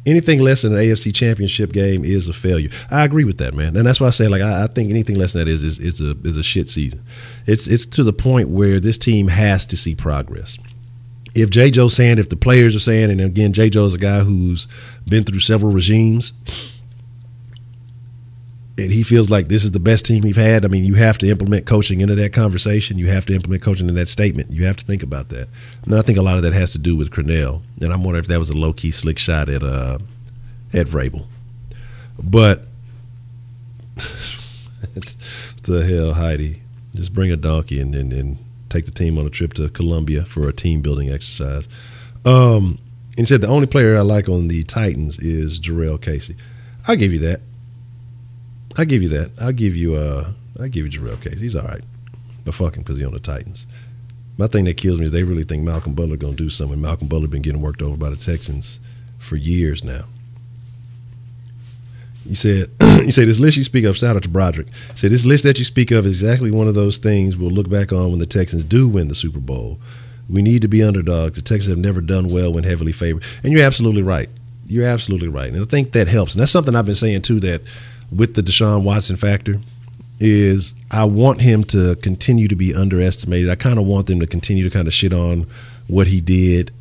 A: anything less than an AFC Championship game is a failure. I agree with that, man, and that's why I say I think anything less than that is a shit season. It's to the point where this team has to see progress. If J. Joe's saying, if the players are saying, and again, J. Joe's a guy who's been through several regimes, and he feels like this is the best team we've had, you have to implement coaching into that conversation. You have to implement coaching in that statement. You have to think about that. And I think a lot of that has to do with Cornell. And I'm wondering if that was a low-key slick shot at Vrabel. But the hell, Heidi, just bring a donkey and take the team on a trip to Columbia for a team-building exercise. And he said the only player I like on the Titans is Jarrell Casey. I'll give you that. I'll give you Jarrell Casey. He's all right. But fuck him because he's on the Titans. My thing that kills me is they really think Malcolm Butler going to do something. Malcolm Butler been getting worked over by the Texans for years now. You said you say this list you speak of. Shout out to Broderick. Said this list that you speak of is exactly one of those things we'll look back on when the Texans do win the Super Bowl. We need to be underdogs. The Texans have never done well when heavily favored. And you're absolutely right. You're absolutely right. And I think that helps. And that's something I've been saying too, that with the Deshaun Watson factor is I want him to continue to be underestimated. I kind of want them to continue to kind of shit on what he did,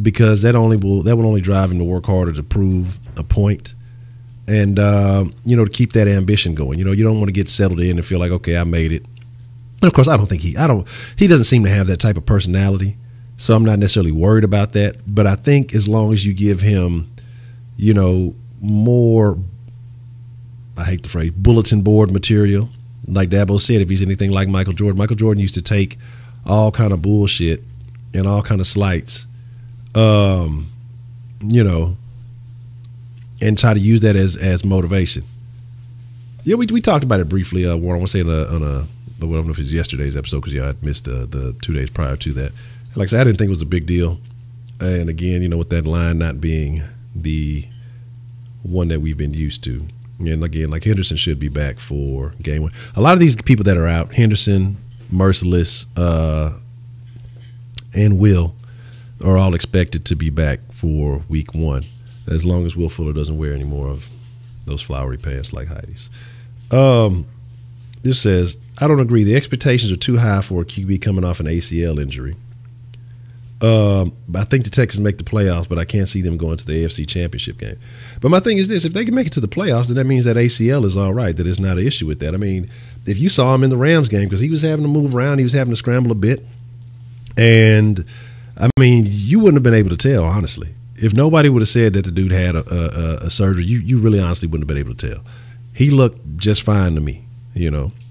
A: because that will only drive him to work harder to prove a point. And, to keep that ambition going. You don't want to get settled in and feel like, okay, I made it. And of course, he doesn't seem to have that type of personality. So I'm not necessarily worried about that. But I think as long as you give him, more, I hate the phrase, bulletin board material, like Dabo said, if he's anything like Michael Jordan used to take all kind of bullshit and all kind of slights, and try to use that as motivation. Yeah, we talked about it briefly. Warren, I want to say but I don't know if it was yesterday's episode because I missed the 2 days prior to that. Like I said, I didn't think it was a big deal. And again, with that line not being the one that we've been used to. And again, like Henderson should be back for game one. A lot of these people that are out, Henderson, Merciless, and Will, are all expected to be back for week one, as long as Will Fuller doesn't wear any more of those flowery pants like Heidi's. This says, I don't agree. The expectations are too high for a QB coming off an ACL injury. I think the Texans make the playoffs, but I can't see them going to the AFC Championship game. But my thing is this: if they can make it to the playoffs, then that means that ACL is all right, that there's not an issue with that. I mean, if you saw him in the Rams game, because he was having to move around, he was having to scramble a bit. And, I mean, you wouldn't have been able to tell, honestly. If nobody would have said that the dude had a surgery, you really honestly wouldn't have been able to tell. He looked just fine to me,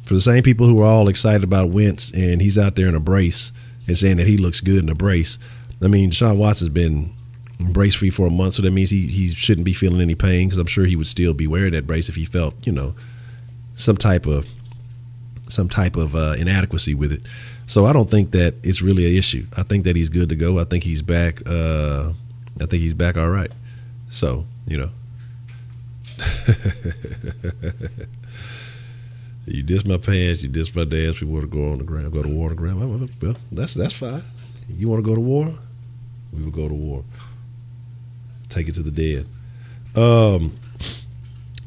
A: For the same people who are all excited about Wentz and he's out there in a brace and saying that he looks good in a brace. I mean, Deshaun Watson's been brace-free for a month, so that means he shouldn't be feeling any pain, because I'm sure he would still be wearing that brace if he felt, some type of inadequacy with it. So I don't think that it's really an issue. I think that he's good to go. I think he's back. I think he's back all right. So, you diss my pants, you diss my dance. We want to go on the ground, go to war on the ground. Well, that's fine. You want to go to war? We will go to war. Take it to the dead.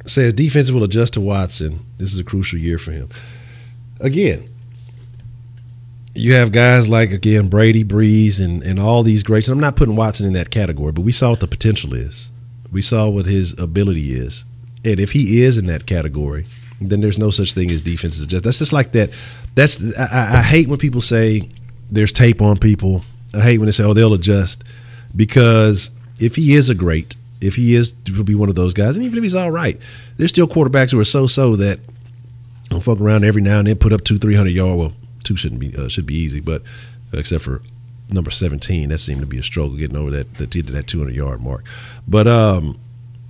A: Says defenses will adjust to Watson. This is a crucial year for him. Again, you have guys like, again, Brady, Breeze, and all these greats. And I'm not putting Watson in that category, but we saw what the potential is. We saw what his ability is. And if he is in that category, then there's no such thing as defenses adjust. That's just like that. I hate when people say there's tape on people. I hate when they say, oh, they'll adjust. Because if he is a great, if he is to be one of those guys, and even if he's all right, there's still quarterbacks who are so that don't fuck around every now and then, put up 200-300 yards. Well, two should be easy, but except for number 17, that seemed to be a struggle getting over that 200-yard mark. But that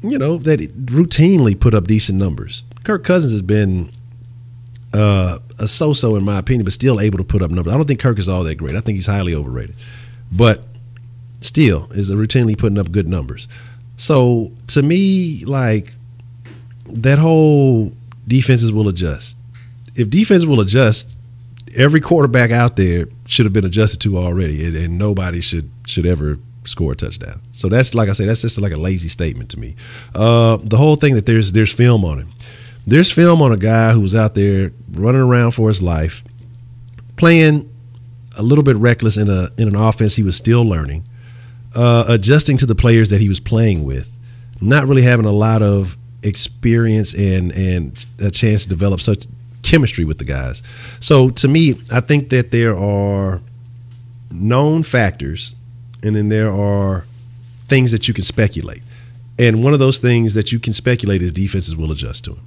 A: routinely put up decent numbers. Kirk Cousins has been a so-so in my opinion, but still able to put up numbers. I don't think Kirk is all that great. I think he's highly overrated, but still is routinely putting up good numbers. So to me, like, that whole defenses will adjust. If defense will adjust, every quarterback out there should have been adjusted to already, and nobody should ever score a touchdown. So that's, like I say, that's just like a lazy statement to me. The whole thing that there's film on him. There's film on a guy who was out there running around for his life, playing a little bit reckless in an offense he was still learning, adjusting to the players that he was playing with, not really having a lot of experience and a chance to develop such chemistry with the guys. So to me, I think that there are known factors, and then there are things that you can speculate. And one of those things that you can speculate is defenses will adjust to him.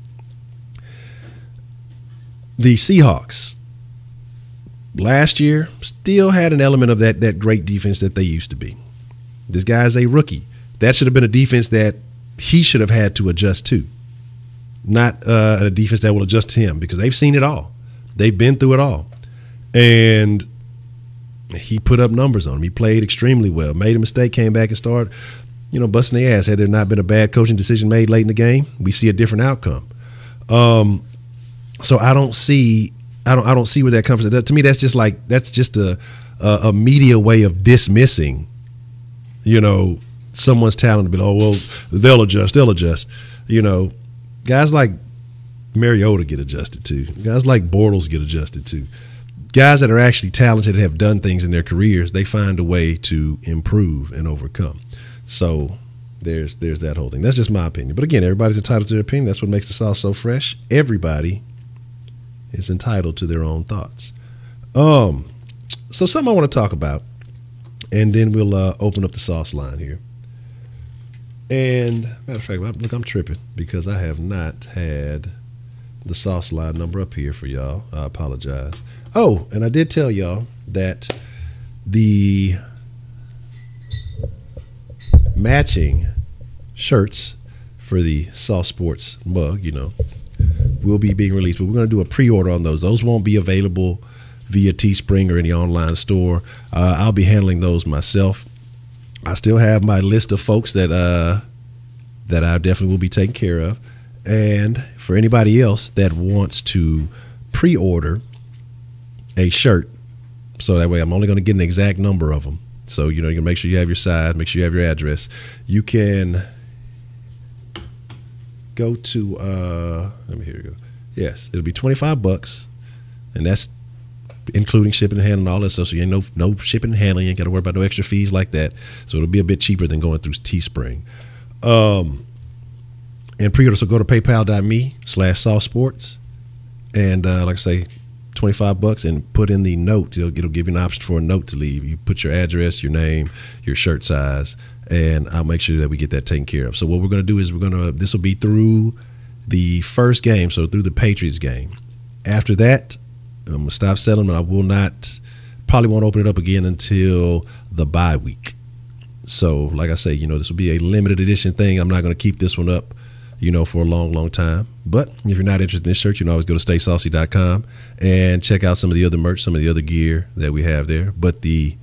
A: The Seahawks last year still had an element of that great defense that they used to be. This guy's a rookie. That should have been a defense that he should have had to adjust to, not a defense that will adjust to him, because they've seen it all. They've been through it all. And he put up numbers on him. He played extremely well, made a mistake, came back and started. busting their ass. Had there not been a bad coaching decision made late in the game, we see a different outcome. So I don't see where that comes from. To me, that's just a media way of dismissing, someone's talent to be like, oh, well, they'll adjust. Guys like Mariota get adjusted to. Guys like Bortles get adjusted to. Guys that are actually talented and have done things in their careers, they find a way to improve and overcome. So there's that whole thing. That's just my opinion. But again, everybody's entitled to their opinion. That's what makes the sauce so fresh. Everybody is entitled to their own thoughts. So something I want to talk about, and then we'll open up the sauce line here. And matter of fact, look, I'm tripping because I have not had the sauce line number up here for y'all. I apologize. Oh, and I did tell y'all that the matching shirts for the Sauce Sports mug, will be being released, but we're going to do a pre-order on those. Those won't be available via Teespring or any online store. I'll be handling those myself. I still have my list of folks that I definitely will be taking care of. And for anybody else that wants to pre-order a shirt, so that way I'm only going to get an exact number of them. So, you can make sure you have your size, make sure you have your address. You can go to, here we go. Yes, it'll be $25, and that's including shipping and handling, all that stuff. So you ain't no shipping and handling. You ain't got to worry about no extra fees like that. So it'll be a bit cheaper than going through Teespring. And pre-order, so go to paypal.me/saucesports, and like I say, $25, and put in the note. It'll give you an option for a note to leave. You put your address, your name, your shirt size, and I'll make sure that we get that taken care of. So what we're going to do is this will be through the first game, so through the Patriots game. After that, I'm going to stop selling, but I probably won't open it up again until the bye week. So like I say, this will be a limited edition thing. I'm not going to keep this one up, for a long, long time. But if you're not interested in this shirt, you can always go to staysaucy.com and check out some of the other merch, some of the other gear that we have there. But the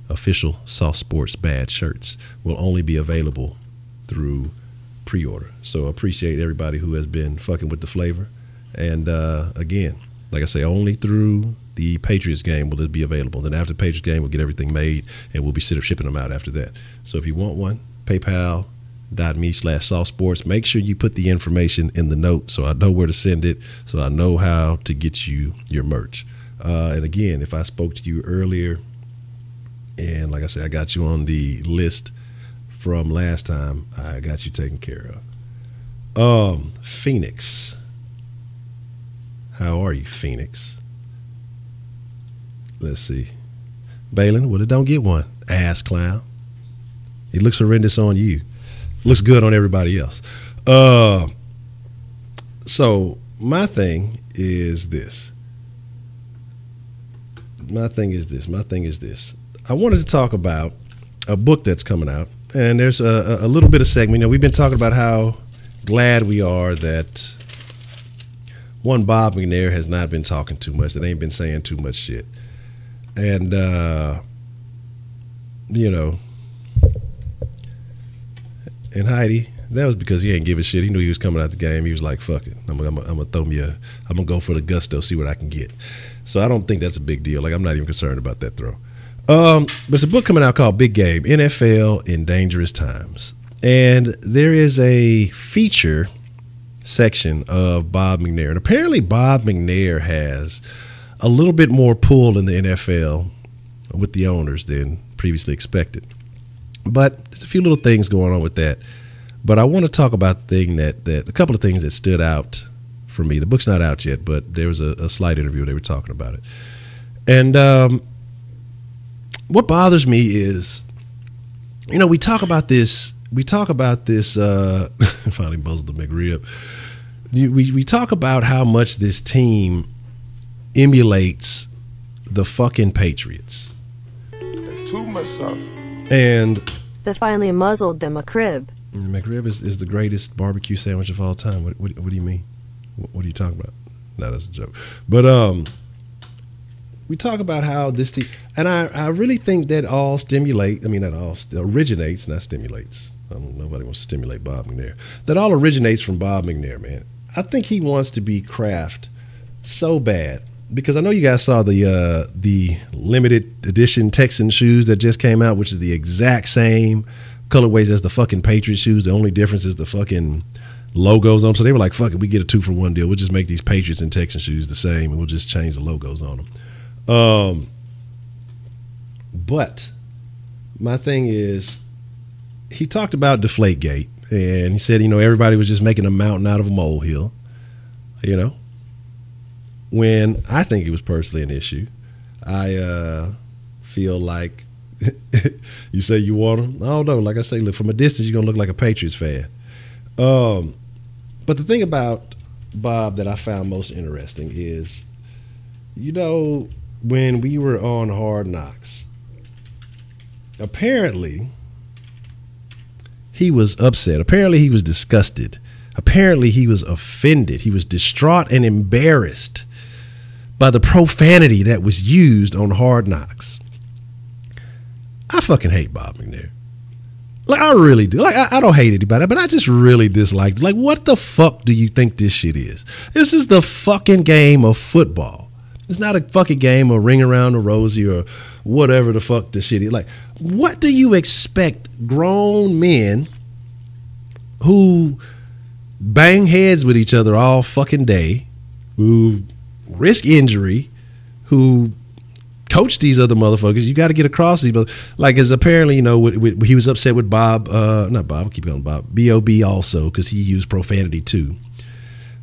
A: official Sauce Sports badge shirts will only be available through pre-order. So I appreciate everybody who has been fucking with the flavor. And again, like I say, only through the Patriots game will it be available. Then after the Patriots game, we'll get everything made, and we'll be shipping them out after that. So if you want one, paypal.me/saucesports. Make sure you put the information in the note so I know where to send it, so I know how to get you your merch. And again, if I spoke to you earlier, and like I said, I got you on the list from last time, I got you taken care of. Phoenix. How are you, Phoenix? Let's see. Balin, well, don't get one, ass clown. It looks horrendous on you. Looks good on everybody else. So my thing is this. I wanted to talk about a book that's coming out, and there's a little bit of segment. We've been talking about how glad we are that Bob McNair has not been talking too much. That ain't been saying too much shit. And, and Heidi, that was because he ain't give a shit. He knew he was coming out the game. He was like, fuck it. I'm gonna throw me I'm gonna go for the gusto, see what I can get. So I don't think that's a big deal. Like, I'm not even concerned about that throw. But it's a book coming out called Big Game, NFL in Dangerous Times. And there is a feature section of Bob McNair. And apparently Bob McNair has a little bit more pull in the NFL with the owners than previously expected. But there's a few little things going on with that. But I want to talk about the thing that a couple of things that stood out for me. The book's not out yet, but there was a slight interview. They were talking about it. And what bothers me is, we talk about this. Finally buzzed the McRib. We talk about how much this team emulates the fucking Patriots.
B: That's too much sauce.
A: And
C: they finally muzzled the McRib.
A: McRib is the greatest barbecue sandwich of all time. What do you mean? What are you talking about? No, that's a joke. But we talk about how this team, and I really think that originates, not stimulates. Nobody wants to stimulate Bob McNair. That all originates from Bob McNair, man. I think he wants to be Kraft so bad, because I know you guys saw the limited edition Texan shoes that just came out, which is the exact same colorways as the fucking Patriot shoes. The only difference is the fucking logos on them. So they were like, fuck it, we get a 2-for-1 deal. We'll just make these Patriots and Texan shoes the same, and we'll just change the logos on them. But my thing is, he talked about Deflategate, and he said, everybody was just making a mountain out of a molehill, when I think it was personally an issue. I feel like you say you want him. I don't know. Like I say, look, from a distance, you're going to look like a Patriots fan. But the thing about Bob that I found most interesting is, when we were on Hard Knocks, apparently he was upset. Apparently he was disgusted. Apparently he was offended. He was distraught and embarrassed by the profanity that was used on Hard Knocks. I fucking hate Bob McNair. Like, I really do. Like, I don't hate anybody, but I just really dislike it. Like, what the fuck do you think this shit is? This is the fucking game of football. It's not a fucking game of Ring Around the Rosie or whatever the fuck this shit is. Like, what do you expect grown men who bang heads with each other all fucking day, who risk injury, who coach these other motherfuckers? You got to get across these. Like, as apparently, he was upset with Bob, not Bob, I'll keep going, B.O.B. also, because he used profanity too.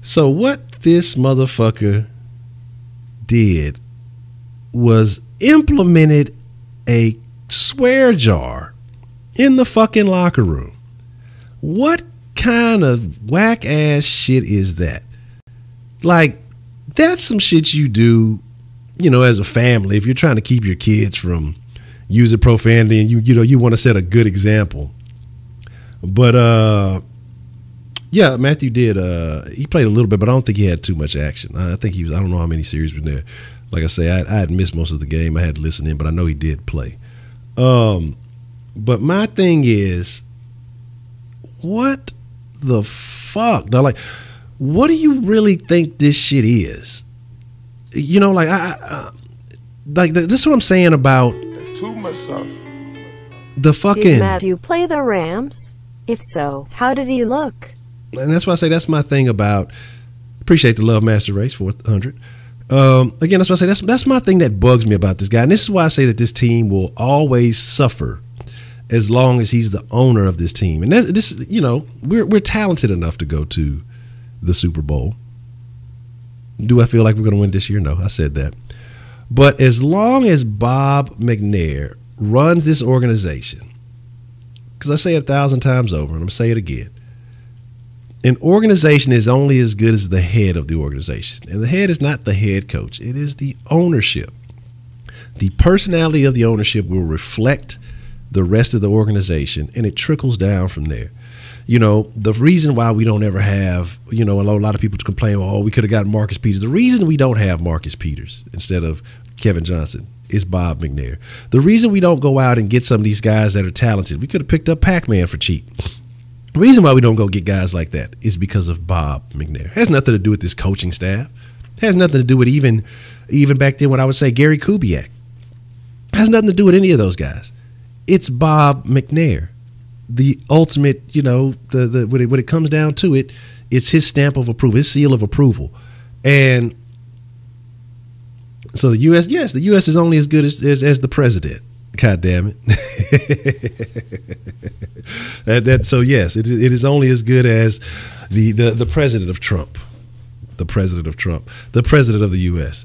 A: So what this motherfucker did was implemented a swear jar in the fucking locker room. What kind of whack ass shit is that? Like, that's some shit you do, as a family, if you're trying to keep your kids from using profanity and you want to set a good example. But yeah, Matthew did. He played a little bit, but I don't think he had too much action. I think he was. I don't know how many series were there. Like I say, I had missed most of the game. I had to listen in, but I know he did play. But my thing is, what the fuck? Now, like, what do you really think this shit is? Like, this is what I'm saying about.
B: It's too much sauce.
A: The fucking.
C: Did Matthew play the Rams? If so, how did he look?
A: And that's why I say that's my thing about. Appreciate the love, Master Race 400. Again, that's why I say that's my thing that bugs me about this guy, and this is why I say that this team will always suffer as long as he's the owner of this team. And this, we're talented enough to go to the Super Bowl. Do I feel like we're going to win this year? No, I said that. But as long as Bob McNair runs this organization, because I say it 1,000 times over, and I'm going to say it again, an organization is only as good as the head of the organization. And the head is not the head coach. It is the ownership. The personality of the ownership will reflect the rest of the organization, and it trickles down from there. The reason why we don't ever have, a lot of people complain, oh, we could have gotten Marcus Peters. The reason we don't have Marcus Peters instead of Kevin Johnson is Bob McNair. The reason we don't go out and get some of these guys that are talented, we could have picked up Pac-Man for cheap. The reason why we don't go get guys like that is because of Bob McNair. It has nothing to do with this coaching staff. It has nothing to do with even back then what I would say Gary Kubiak. It has nothing to do with any of those guys. It's Bob McNair. The ultimate, when it comes down to it, it's his stamp of approval, his seal of approval. And so the U.S., yes, the U.S. is only as good as the president. God damn it. So yes, it is only as good as the president of Trump, the president of the U.S.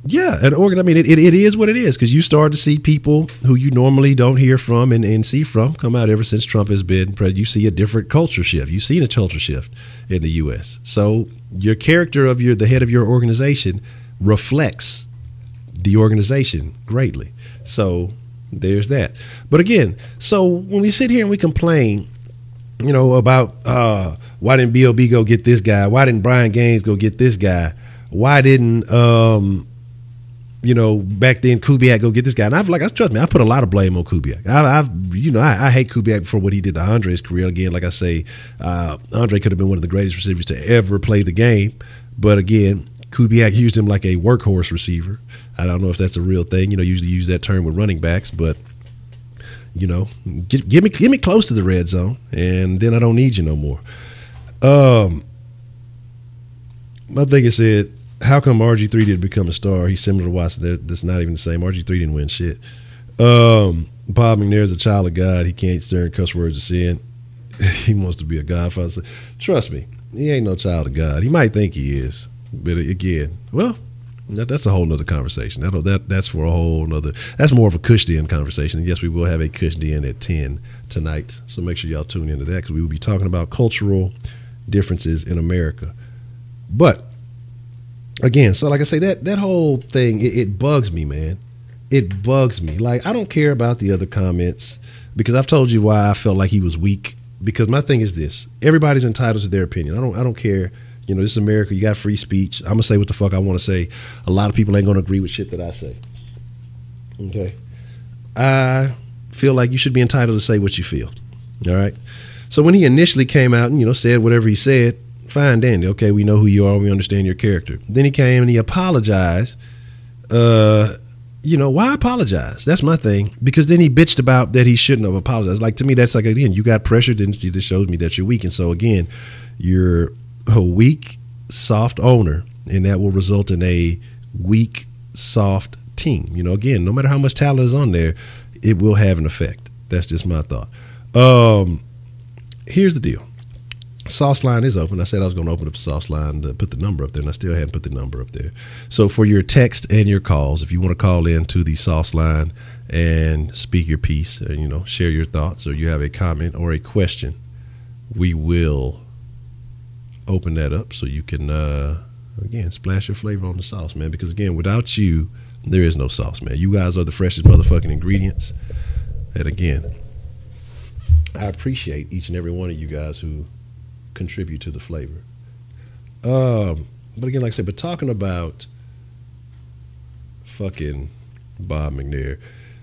A: Yeah, it is what it is, because you start to see people who you normally don't hear from and see from come out ever since Trump has been president. You see a different culture shift. You've seen a culture shift in the U.S. So your character of the head of your organization reflects the organization greatly. So there's that. But again, so when we sit here and we complain, about why didn't B.O.B. go get this guy? Why didn't Brian Gaines go get this guy? Why didn't back then Kubiak go get this guy, and trust me, I put a lot of blame on Kubiak. I hate Kubiak for what he did to Andre's career. Again, like I say, Andre could have been one of the greatest receivers to ever play the game, but again, Kubiak used him like a workhorse receiver. I don't know if that's a real thing. Usually use that term with running backs, but give me close to the red zone, and then I don't need you no more. My thing is said, how come RG3 didn't become a star? He's similar to Watson. That's not even the same. RG3 didn't win shit. Bob McNair is a child of God. He can't turn cuss words to sin. He wants to be a godfather. Trust me, he ain't no child of God. He might think he is, but again, well, that's a whole nother conversation. That's for a whole nother. That's more of a Kush Den conversation. And yes, we will have a Kush Den at 10 tonight. So make sure y'all tune into that because we will be talking about cultural differences in America. But again, so like I say, that whole thing, it bugs me, man. It bugs me. Like, I don't care about the other comments because I've told you why I felt like he was weak. Because my thing is this: everybody's entitled to their opinion. I don't care. This is America. You got free speech. I'm gonna say what the fuck I want to say. A lot of people ain't gonna agree with shit that I say. Okay, I feel like you should be entitled to say what you feel. All right. So when he initially came out and said whatever he said, fine, dandy. Okay, we know who you are. We understand your character. Then he came and he apologized. Why apologize? That's my thing. Because then he bitched about that he shouldn't have apologized. Like, to me, that's like, again, you got pressured, and this shows me that you're weak. And so, again, you're a weak, soft owner, and that will result in a weak, soft team. Again, no matter how much talent is on there, it will have an effect. That's just my thought. Here's the deal. SauceLine is open. I said I was going to open up SauceLine to put the number up there, and I still hadn't put the number up there. So for your text and your calls, if you want to call in to the SauceLine and speak your piece, share your thoughts, or you have a comment or a question, we will open that up so you can, again, splash your flavor on the sauce, man. Because, again, without you, there is no sauce, man. You guys are the freshest motherfucking ingredients. And, again, I appreciate each and every one of you guys who contribute to the flavor. But again, like I said, but talking about fucking Bob McNair.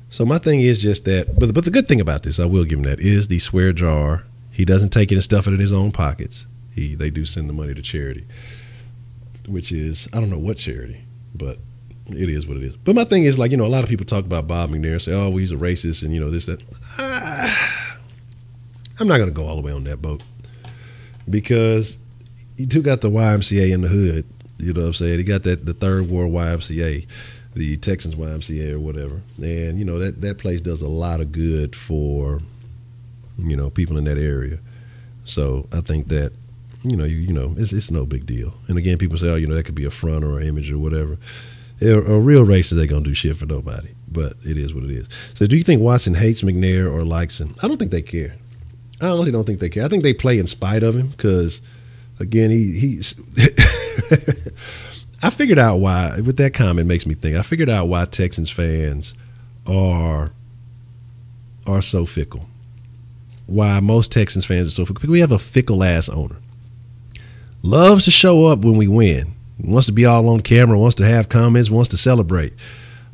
A: So my thing is just that, but the good thing about this, I will give him that, is the swear jar. He doesn't take it and stuff it in his own pockets. They do send the money to charity, which is, I don't know what charity, but it is what it is. But my thing is, like, a lot of people talk about Bob McNair and say, oh, well, he's a racist and this, that. I'm not going to go all the way on that boat. Because he too got the YMCA in the hood, you know what I'm saying? He got the Third Ward YMCA, the Texans YMCA or whatever. And, that place does a lot of good for, people in that area. So I think that, it's no big deal. And again, people say, oh, that could be a front or an image or whatever. A real racist ain't going to do shit for nobody. But it is what it is. So do you think Watson hates McNair or likes him? I don't think they care. I honestly don't think they care. I think they play in spite of him because, again, he's I figured out why, with that comment makes me think, I figured out why Texans fans are so fickle. Why most Texans fans are so fickle. Because we have a fickle-ass owner. Loves to show up when we win. Wants to be all on camera, wants to have comments, wants to celebrate.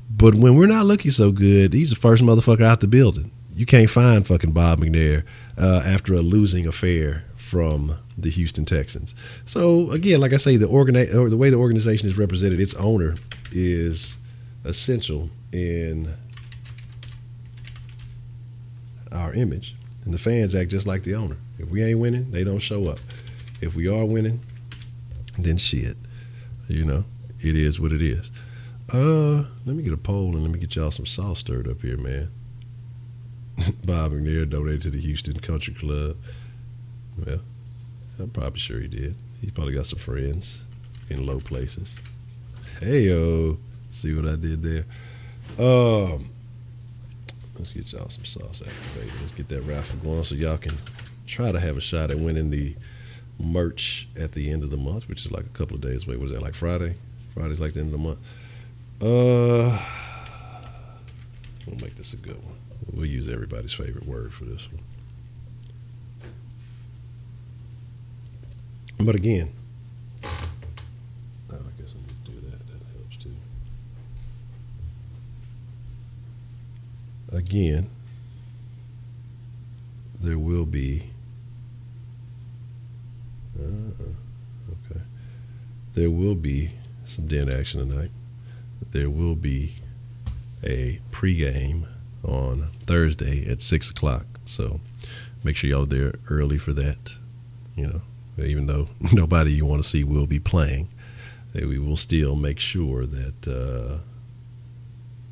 A: But when we're not looking so good, he's the first motherfucker out the building. You can't find fucking Bob McNair after a losing affair from the Houston Texans. So again, like I say, the way the organization is represented, its owner is essential in our image, and the fans act just like the owner. If we ain't winning, they don't show up. If we are winning, then shit, it is what it is. Let me get a poll and let me get y'all some sauce stirred up here, man. Bob McNair donated to the Houston Country Club. Well, I'm probably sure he did. He's probably got some friends in low places. Hey-o. See what I did there? Let's get y'all some sauce activated. Let's get that raffle going so y'all can try to have a shot at winning the merch at the end of the month, which is like a couple of days away. What is that, like Friday? Friday's like the end of the month. We'll make this a good one. We'll use everybody's favorite word for this one. But again, I guess I need to do that. That helps too. again, there will be. Okay. There will be some den action tonight. There will be a pregame on Thursday at 6 o'clock. So make sure y'all are there early for that. You know, even though nobody you want to see will be playing, we will still make sure that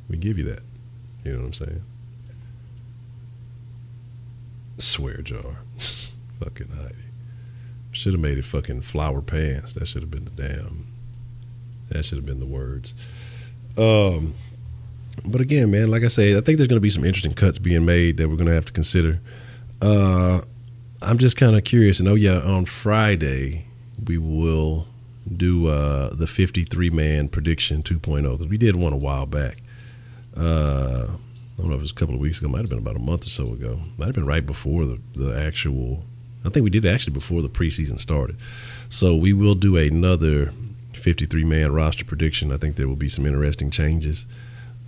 A: we give you that. You know what I'm saying? Swear jar. Fucking Heidi. Should have made it fucking flower pants. That should have been that should have been the words. But again, man, like I say, I think there's going to be some interesting cuts being made that we're going to have to consider. I'm just kind of curious. And on Friday, we will do the 53-man prediction 2.0, because we did one a while back. I don't know if it was a couple of weeks ago. Might have been about a month or so ago. Might have been right before the actual. I think we did actually before the preseason started. So we will do another 53-man roster prediction. I think there will be some interesting changes.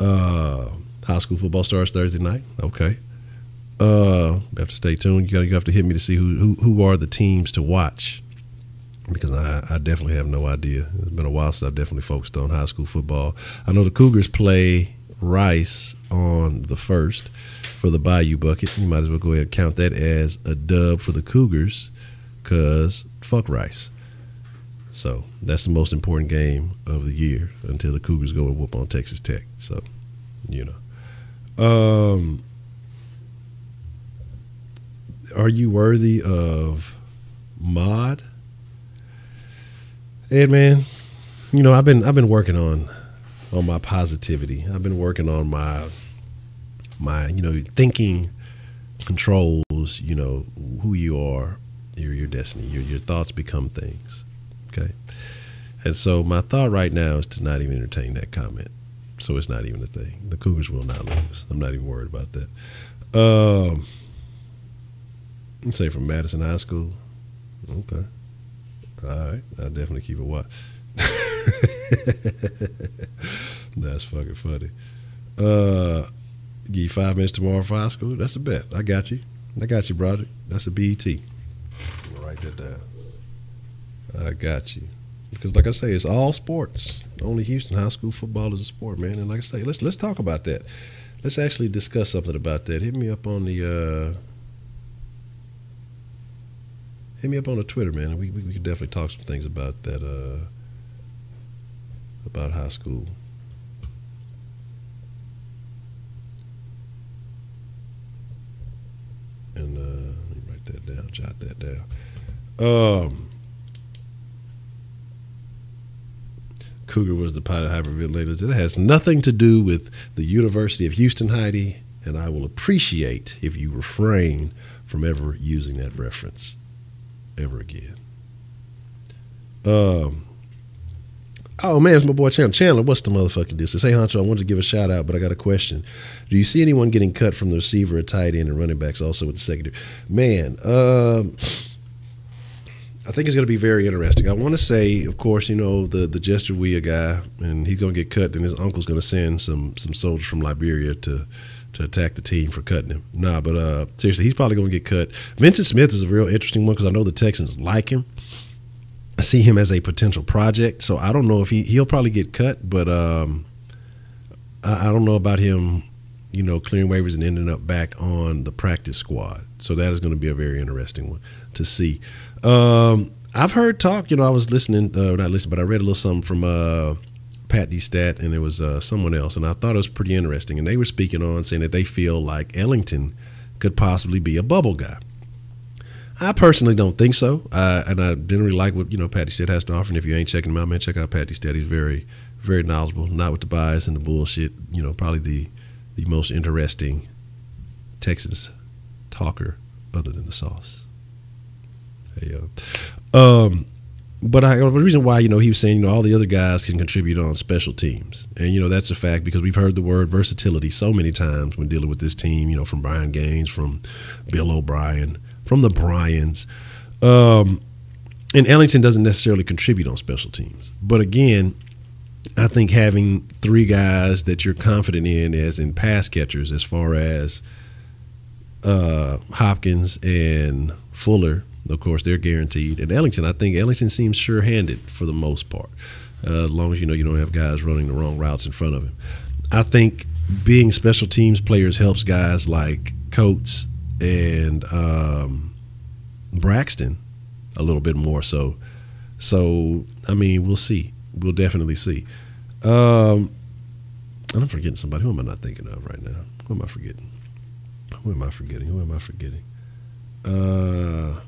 A: High school football starts Thursday night. Okay. You have to stay tuned. You have to hit me to see who are the teams to watch, because I definitely have no idea. It's been a while since I've definitely focused on high school football. I know the Cougars play Rice on the 1st for the Bayou Bucket. You might as well go ahead and count that as a dub for the Cougars, because fuck Rice. So that's the most important game of the year until the Cougars go and whoop on Texas Tech. So, are you worthy of mod? Ed, man, I've been working on my positivity. I've been working on my thinking controls, who you are, your destiny. Your thoughts become things. Okay. And so my thought right now is to not even entertain that comment. So it's not even a thing. The Cougars will not lose. I'm not even worried about that. Let's say from Madison High School. Okay. All right. I'll definitely keep a watch. That's fucking funny. Give you 5 minutes tomorrow for high school. That's a bet. I got you, brother. That's a BET. I'm gonna write that down. I got you. Because like I say, it's all sports. Only Houston high school football is a sport, man. And like I say, let's talk about that. Let's actually discuss something about that. Hit me up on the Twitter, man. We could definitely talk some things about that. About high school. And let me write that down, jot that down. Cougar was the pilot hyperventilator. It has nothing to do with the University of Houston, Heidi, and I will appreciate if you refrain from ever using that reference ever again. Oh, man, it's my boy Chandler. Chandler, what's the motherfucking deal? Says, hey, Honcho, I wanted to give a shout out, but I got a question. Do you see anyone getting cut from the receiver, a tight end, and running backs also with the secondary? Man, I think it's going to be very interesting. I want to say, of course, the Jester Weah guy, and he's going to get cut, and his uncle's going to send some soldiers from Liberia to attack the team for cutting him. Nah, but seriously, he's probably going to get cut. Vincent Smith is a real interesting one because I know the Texans like him. I see him as a potential project, so I don't know if he'll probably get cut, but I don't know about him, clearing waivers and ending up back on the practice squad. So that is going to be a very interesting one to see. I've heard talk, I was listening, not listening, but I read a little something from Pat D. Stat, and it was someone else, and I thought it was pretty interesting. And they were speaking on saying that they feel like Ellington could possibly be a bubble guy. I personally don't think so, and I didn't really like what Patty Stead has to offer. And if you ain't checking him out, man, check out Patty Stead. He's very, very knowledgeable, not with the bias and the bullshit. Probably the most interesting Texans talker other than the sauce. Hey, but the reason why he was saying all the other guys can contribute on special teams, and that's a fact because we've heard the word versatility so many times when dealing with this team. From Brian Gaines, from Bill O'Brien, from the Bryans. And Ellington doesn't necessarily contribute on special teams. But again, I think having three guys that you're confident in as in pass catchers, as far as Hopkins and Fuller, of course, they're guaranteed. And Ellington, I think Ellington seems sure-handed for the most part, as long as you don't have guys running the wrong routes in front of him. I think being special teams players helps guys like Coates and Braxton a little bit more so. So, I mean, we'll see. We'll definitely see. And I'm forgetting somebody. Who am I not thinking of right now? Who am I forgetting? I'm forgetting? I'm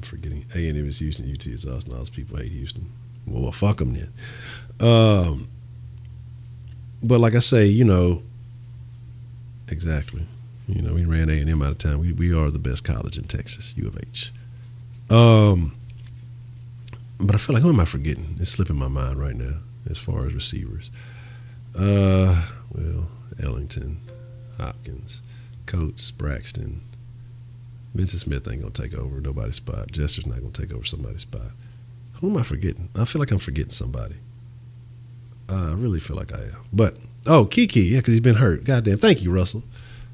A: forgetting. A&M is Houston. UT is Austin. All those people hate Houston. Well, fuck them then. But like I say, exactly. We ran A&M out of town. We are the best college in Texas, U of H. But I feel like, who am I forgetting? It's slipping my mind right now as far as receivers. Well, Ellington, Hopkins, Coates, Braxton. Vincent Smith ain't going to take over nobody's spot. Jester's not going to take over somebody's spot. Who am I forgetting? I feel like I'm forgetting somebody. I really feel like I am. But, Kiki, yeah, because he's been hurt. Goddamn. Thank you, Russell.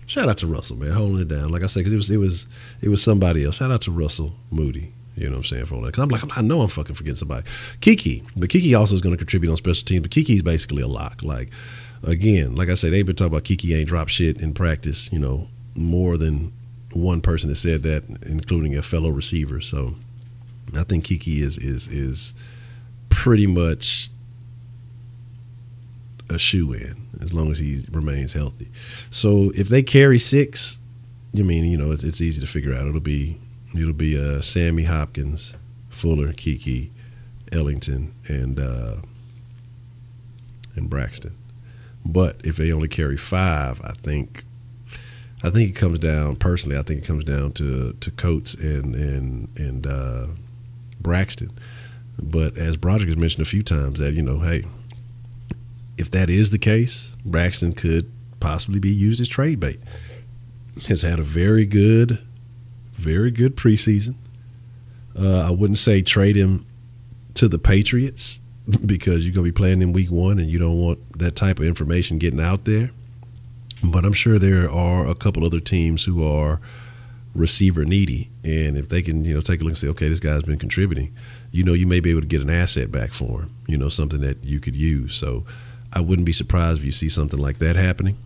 A: Shout out to Russell, man, holding it down. Like I said, because it was somebody else. Shout out to Russell Moody. You know what I'm saying? For all that. Because I know I'm fucking forgetting somebody. Kiki. But Kiki also is going to contribute on special teams. But Kiki's basically a lock. Like, again, like I said, they've been talking about Kiki ain't dropped shit in practice. More than one person has said that, including a fellow receiver. So I think Kiki is pretty much a shoe-in as long as he remains healthy. So if they carry 6, it's easy to figure out. It'll be Sammy, Hopkins, Fuller, Kiki, Ellington, and Braxton. But if they only carry 5, I think it comes down, personally, I think it comes down to Coates and Braxton. But as Broderick has mentioned a few times, that hey, if that is the case, Braxton could possibly be used as trade bait. Has had a very good preseason. I wouldn't say trade him to the Patriots because you're going to be playing in week 1 and you don't want that type of information getting out there. But I'm sure there are a couple other teams who are receiver needy. And if they can, take a look and say, okay, this guy's been contributing, you may be able to get an asset back for him, something that you could use. So I wouldn't be surprised if you see something like that happening.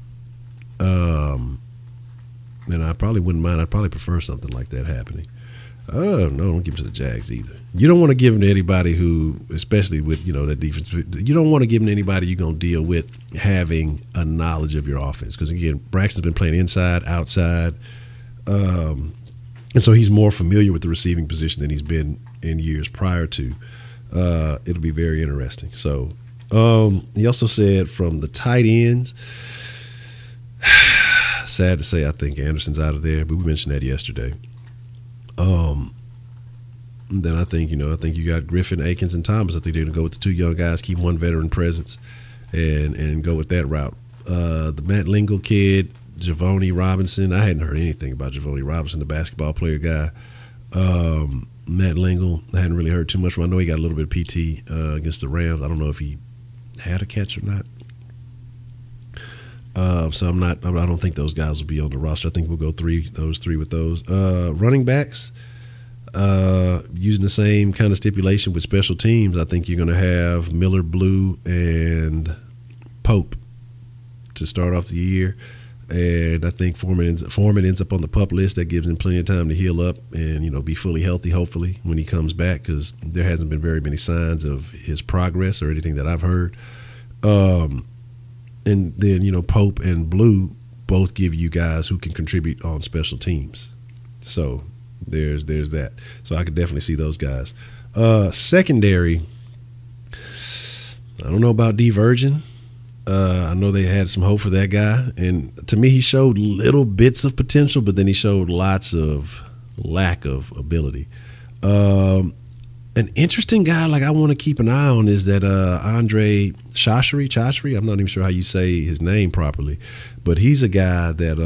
A: And I probably wouldn't mind. I'd probably prefer something like that happening. Oh, no, don't give them to the Jags either. You don't want to give them to anybody who, especially with, that defense, you don't want to give them to anybody you're going to deal with having a knowledge of your offense. Because, again, Braxton's been playing inside, outside, and so he's more familiar with the receiving position than he's been in years prior to. It'll be very interesting. So he also said from the tight ends, sad to say, I think Anderson's out of there, but we mentioned that yesterday. Then I think you got Griffin, Akins, and Thomas. I think they're going to go with the 2 young guys, keep one veteran presence, and go with that route. The Matt Lingle kid, Javonte Robinson. I hadn't heard anything about Javonte Robinson, the basketball player guy. Matt Lingle, I hadn't really heard too much from. I know he got a little bit of PT against the Rams. I don't know if he had a catch or not. So I don't think those guys will be on the roster. I think we'll go those three with those. Running backs, using the same kind of stipulation with special teams, I think you're going to have Miller, Blue, and Pope to start off the year. And I think Foreman ends up on the PUP list. That gives him plenty of time to heal up and, be fully healthy, hopefully, when he comes back, because there hasn't been very many signs of his progress or anything that I've heard. And then, Pope and Blue both give you guys who can contribute on special teams. So there's that. So I could definitely see those guys. Secondary, I don't know about D. Virgin. I know they had some hope for that guy. And to me, he showed little bits of potential, but then he showed lots of lack of ability. An interesting guy I want to keep an eye on is that Andre Chachri. I'm not even sure how you say his name properly, but he's a guy that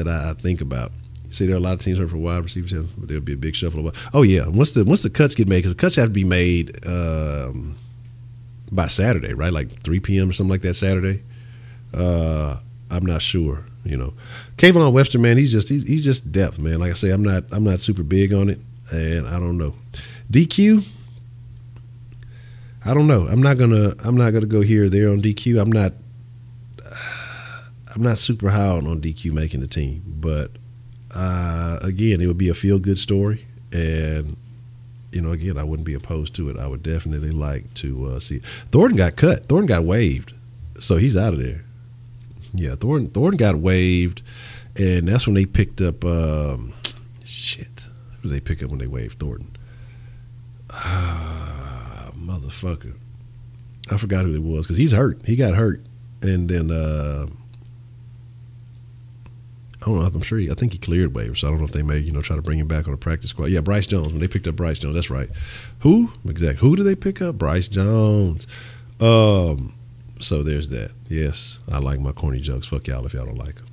A: I think about. See, there are a lot of teams hurt for wide receivers, but there'll be a big shuffle. Oh yeah, once the cuts get made, because the cuts have to be made by Saturday, right? Like 3 p.m. or something like that Saturday. I'm not sure. You know, Kayvon Webster, man, he's just depth, man. Like I say, I'm not super big on it, and I don't know. DQ, I don't know. I'm not gonna go here or there on DQ. I'm not super high on DQ making the team, but again, it would be a feel good story, and you know, again, I wouldn't be opposed to it. I would definitely like to see it. Thornton got cut. Thornton got waived, so he's out of there. Yeah, Thornton got waived, and that's when they picked up shit. Who did they pick up when they waived Thornton? Motherfucker. I forgot who it was because he's hurt. He got hurt. And then I don't know. I'm sure I think he cleared waivers. So I don't know if they may, try to bring him back on a practice squad. Yeah, Bryce Jones. When they picked up Bryce Jones, that's right. Who? Exactly. Who did they pick up? Bryce Jones. So there's that. Yes, I like my corny jokes. Fuck y'all if y'all don't like them.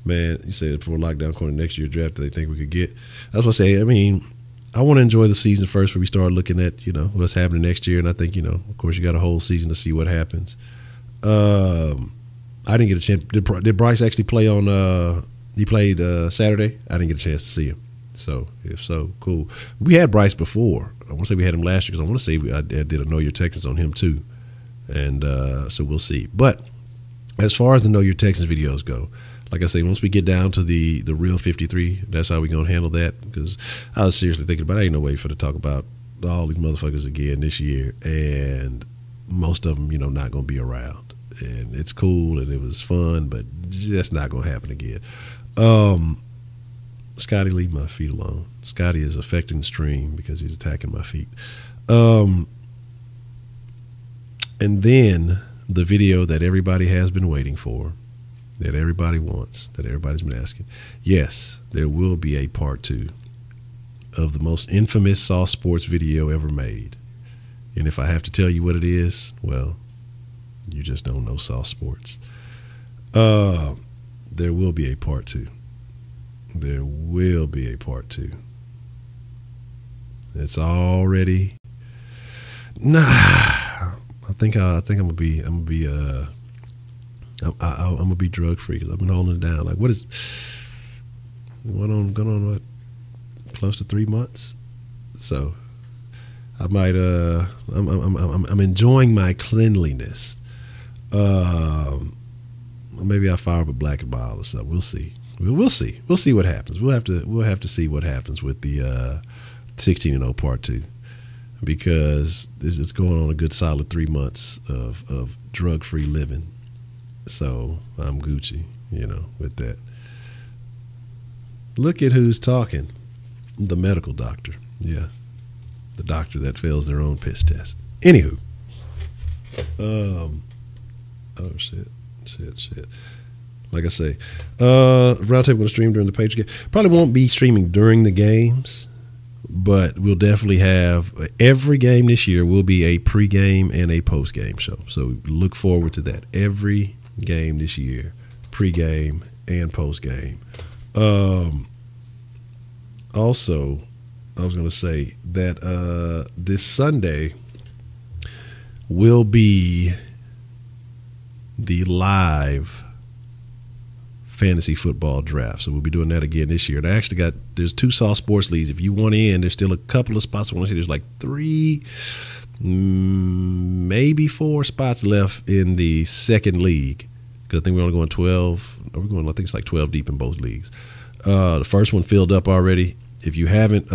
A: Man, you said before lockdown corner next year draft they think we could get. That's what I say. I mean, I want to enjoy the season first before we start looking at, what's happening next year. And I think, of course you got a whole season to see what happens. I didn't get a chance. Did Bryce actually play on he played Saturday? I didn't get a chance to see him. So if so, cool. We had Bryce before. I want to say we had him last year because I want to say I did a Know Your Texans on him too. And so we'll see. But as far as the Know Your Texans videos go, like I say, once we get down to the real 53, that's how we're going to handle that. Because I was seriously thinking about it. Ain't no way for to talk about all these motherfuckers again this year. And most of them, not going to be around. And it's cool and it was fun, but that's not going to happen again. Scotty, leave my feet alone. Scotty is affecting the stream because he's attacking my feet. And then the video that everybody has been waiting for, that everybody wants, that everybody's been asking. Yes, there will be a part 2 of the most infamous Sauce Sports video ever made. And if I have to tell you what it is, well, you just don't know Sauce Sports. There will be a part 2. There will be a part 2. It's already. Nah, I think I'm gonna be drug free because I've been holding it down. Like going on what, close to 3 months. So I might I'm enjoying my cleanliness. Maybe I'll fire up a Black and Mild or something. We'll see. We'll see. We'll see what happens. We'll have to see what happens with the 16-0 part 2, because it's going on a good solid 3 months of drug-free living. So I'm Gucci, with that. Look at who's talking. The medical doctor. Yeah. The doctor that fails their own piss test. Anywho. Oh, shit. Like I say, Roundtable going to stream during the Patriots game. Probably won't be streaming during the games, but we'll definitely have every game this year will be a pregame and a postgame show. So look forward to that. Every game this year, pregame and postgame. Also, I was going to say that this Sunday will be the live fantasy football draft. So we'll be doing that again this year. And I actually there's 2 Sauce Sports leagues. If you want in, there's still a couple of spots. I want to say there's like 3, maybe 4 spots left in the second league. Because I think we're only going 12. I think it's like 12 deep in both leagues. The first one filled up already. If you haven't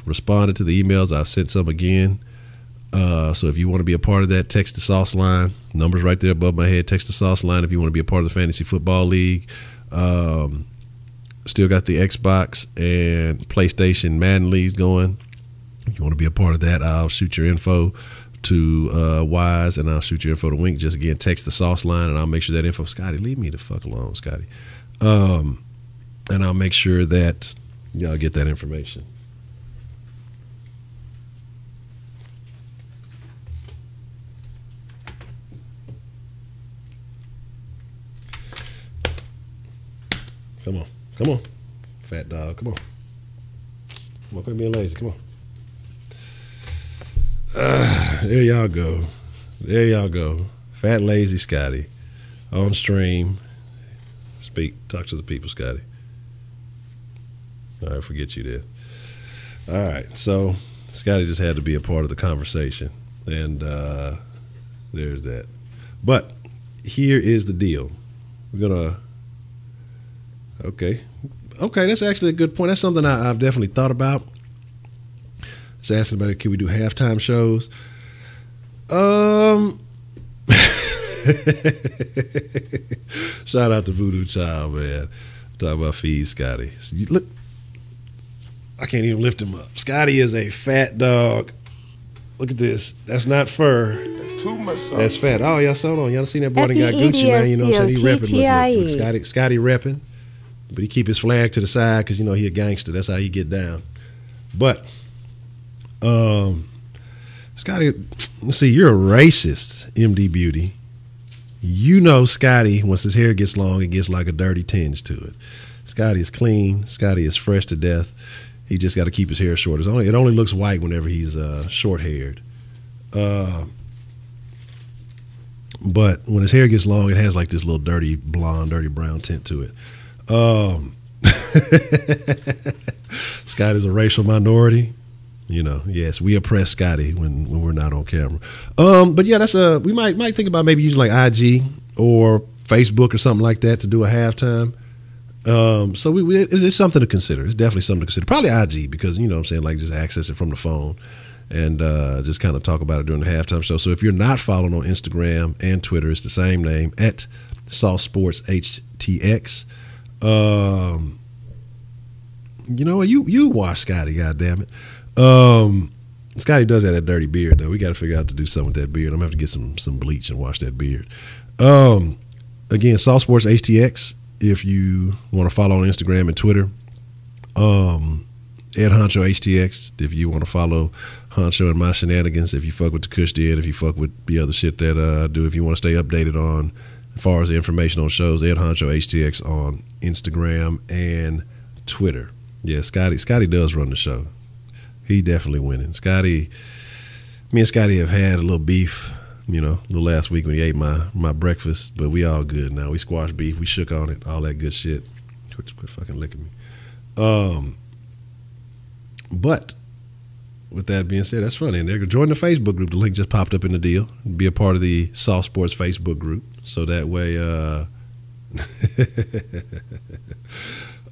A: responded to the emails, I've sent some again. So if you want to be a part of that, text the Sauce Line. Numbers right there above my head. Text the Sauce Line if you want to be a part of the Fantasy Football League. Still got the Xbox and PlayStation Madden leagues going. If you want to be a part of that, I'll shoot your info to Wise and I'll shoot your info to Wink. Just again, text the Sauce Line and I'll make sure that info. Scotty, leave me the fuck alone, Scotty. And I'll make sure that y'all get that information. Come on. Come on. Fat dog. Come on. Come on, quit being lazy. Come on. There y'all go. There y'all go. Fat lazy Scotty on stream. Talk to the people, Scotty. All right, forget you there. All right, so Scotty just had to be a part of the conversation, and there's that. But here is the deal. We're gonna. Okay, that's actually a good point. That's something I've definitely thought about. Just asking about it. Can we do halftime shows? Shout out to Voodoo Child, man. Talk about feed Scotty. Look, I can't even lift him up. Scotty is a fat dog. Look at this. That's not fur.
B: That's too much sauce.
A: That's fat. Oh, y'all saw on. Y'all seen that boy that got Gucci, man. You know what I'm saying? He repping. Look, Scotty repping. But he keep his flag to the side because, you know, he a gangster. That's how he get down. But, Scotty, let's see, you're a racist, MD Beauty. You know Scotty, once his hair gets long, it gets like a dirty tinge to it. Scotty is clean. Scotty is fresh to death. He just got to keep his hair short. It only looks white whenever he's short-haired. But when his hair gets long, it has like this little dirty blonde, dirty brown tint to it. Scotty's a racial minority. You know, yes, we oppress Scotty when we're not on camera. But yeah, that's we might think about maybe using like IG or Facebook or something like that to do a halftime. So it's something to consider. It's definitely something to consider. Probably IG because, you know what I'm saying, like just access it from the phone and just kind of talk about it during the halftime show. So if you're not following on Instagram and Twitter, it's the same name, at SauceSportsHTX. You know what? You wash Scotty, goddammit. Scotty does have that dirty beard though. We got to figure out to do something with that beard. I'm gonna have to get some bleach and wash that beard. Again, Sauce Sports HTX. If you want to follow on Instagram and Twitter, at Honcho HTX. If you want to follow Honcho and my shenanigans, if you fuck with the Kush did, if you fuck with the other shit that I do, if you want to stay updated on as far as the information on shows, at Honcho HTX on Instagram and Twitter. Yeah, Scotty does run the show. He definitely winning. Me and Scotty have had a little beef, you know, the last week when he ate my breakfast, but we all good now. We squashed beef, we shook on it, all that good shit. Quit fucking licking me. But with that being said, that's funny. And they're join the Facebook group. The link just popped up in the deal. Be a part of the Sauce Sports Facebook group, so that way,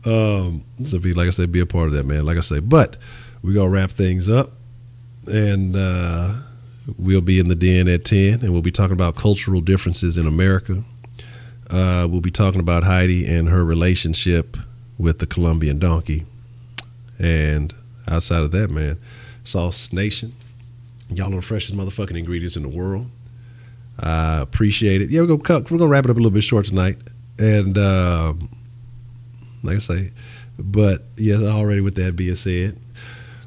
A: so be, like I said, be a part of that, man. Like I say, but we're gonna wrap things up, and we'll be in the den at 10, and we'll be talking about cultural differences in America. We'll be talking about Heidi and her relationship with the Colombian donkey, and outside of that, man, Sauce Nation, y'all are the freshest motherfucking ingredients in the world. I appreciate it. Yeah, we're gonna wrap it up a little bit short tonight, and like I say, but yes, already with that being said,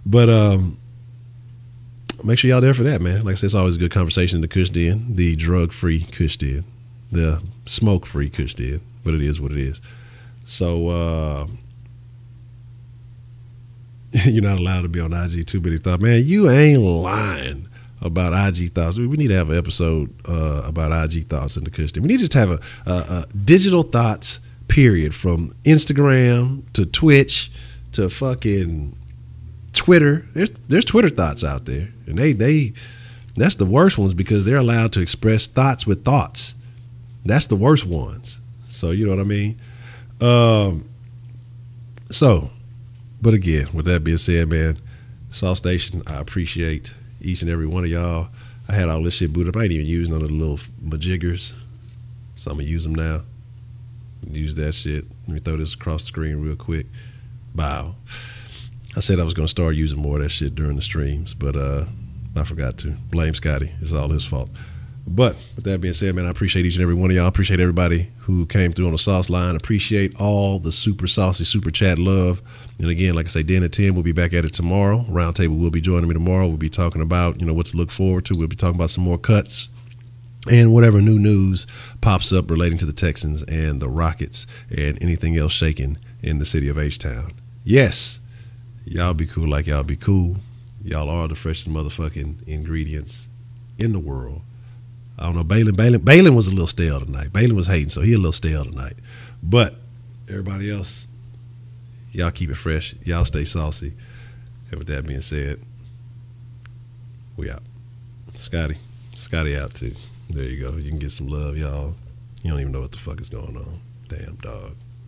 A: but make sure y'all there for that, man. Like I said, it's always a good conversation in the Kush Den, the drug-free Kush Den, the smoke-free Kush Den, but it is what it is. So you're not allowed to be on IG Too Many Thoughts. Man, you ain't lying about IG thoughts. We need to have an episode about IG thoughts in the Kush Den. We need to just have a digital thoughts period, from Instagram to Twitch to fucking Twitter. There's Twitter thoughts out there, and they that's the worst ones because they're allowed to express thoughts with thoughts. That's the worst ones. So you know what I mean? But again, with that being said, man, Sauce Station, I appreciate each and every one of y'all. I had all this shit booted up. I ain't even using none of the little majiggers, so I'm gonna use them now. Use that shit. Let me throw this across the screen real quick. Bow. I said I was going to start using more of that shit during the streams, but I forgot to. Blame Scotty. It's all his fault. But with that being said, man, I appreciate each and every one of y'all. I appreciate everybody who came through on the sauce line. Appreciate all the super saucy, super chat love. And again, like I say, Den at 10, we'll be back at it tomorrow. Roundtable will be joining me tomorrow. We'll be talking about, you know, what to look forward to. We'll be talking about some more cuts and whatever new news pops up relating to the Texans and the Rockets and anything else shaking in the city of H-Town. Yes, y'all be cool like y'all be cool. Y'all are the freshest motherfucking ingredients in the world. I don't know, Balin was a little stale tonight. Balin was hating, so he a little stale tonight. But everybody else, y'all keep it fresh. Y'all stay saucy. And with that being said, we out. Scotty out too. There you go. You can get some love, y'all. You don't even know what the fuck is going on. Damn dog.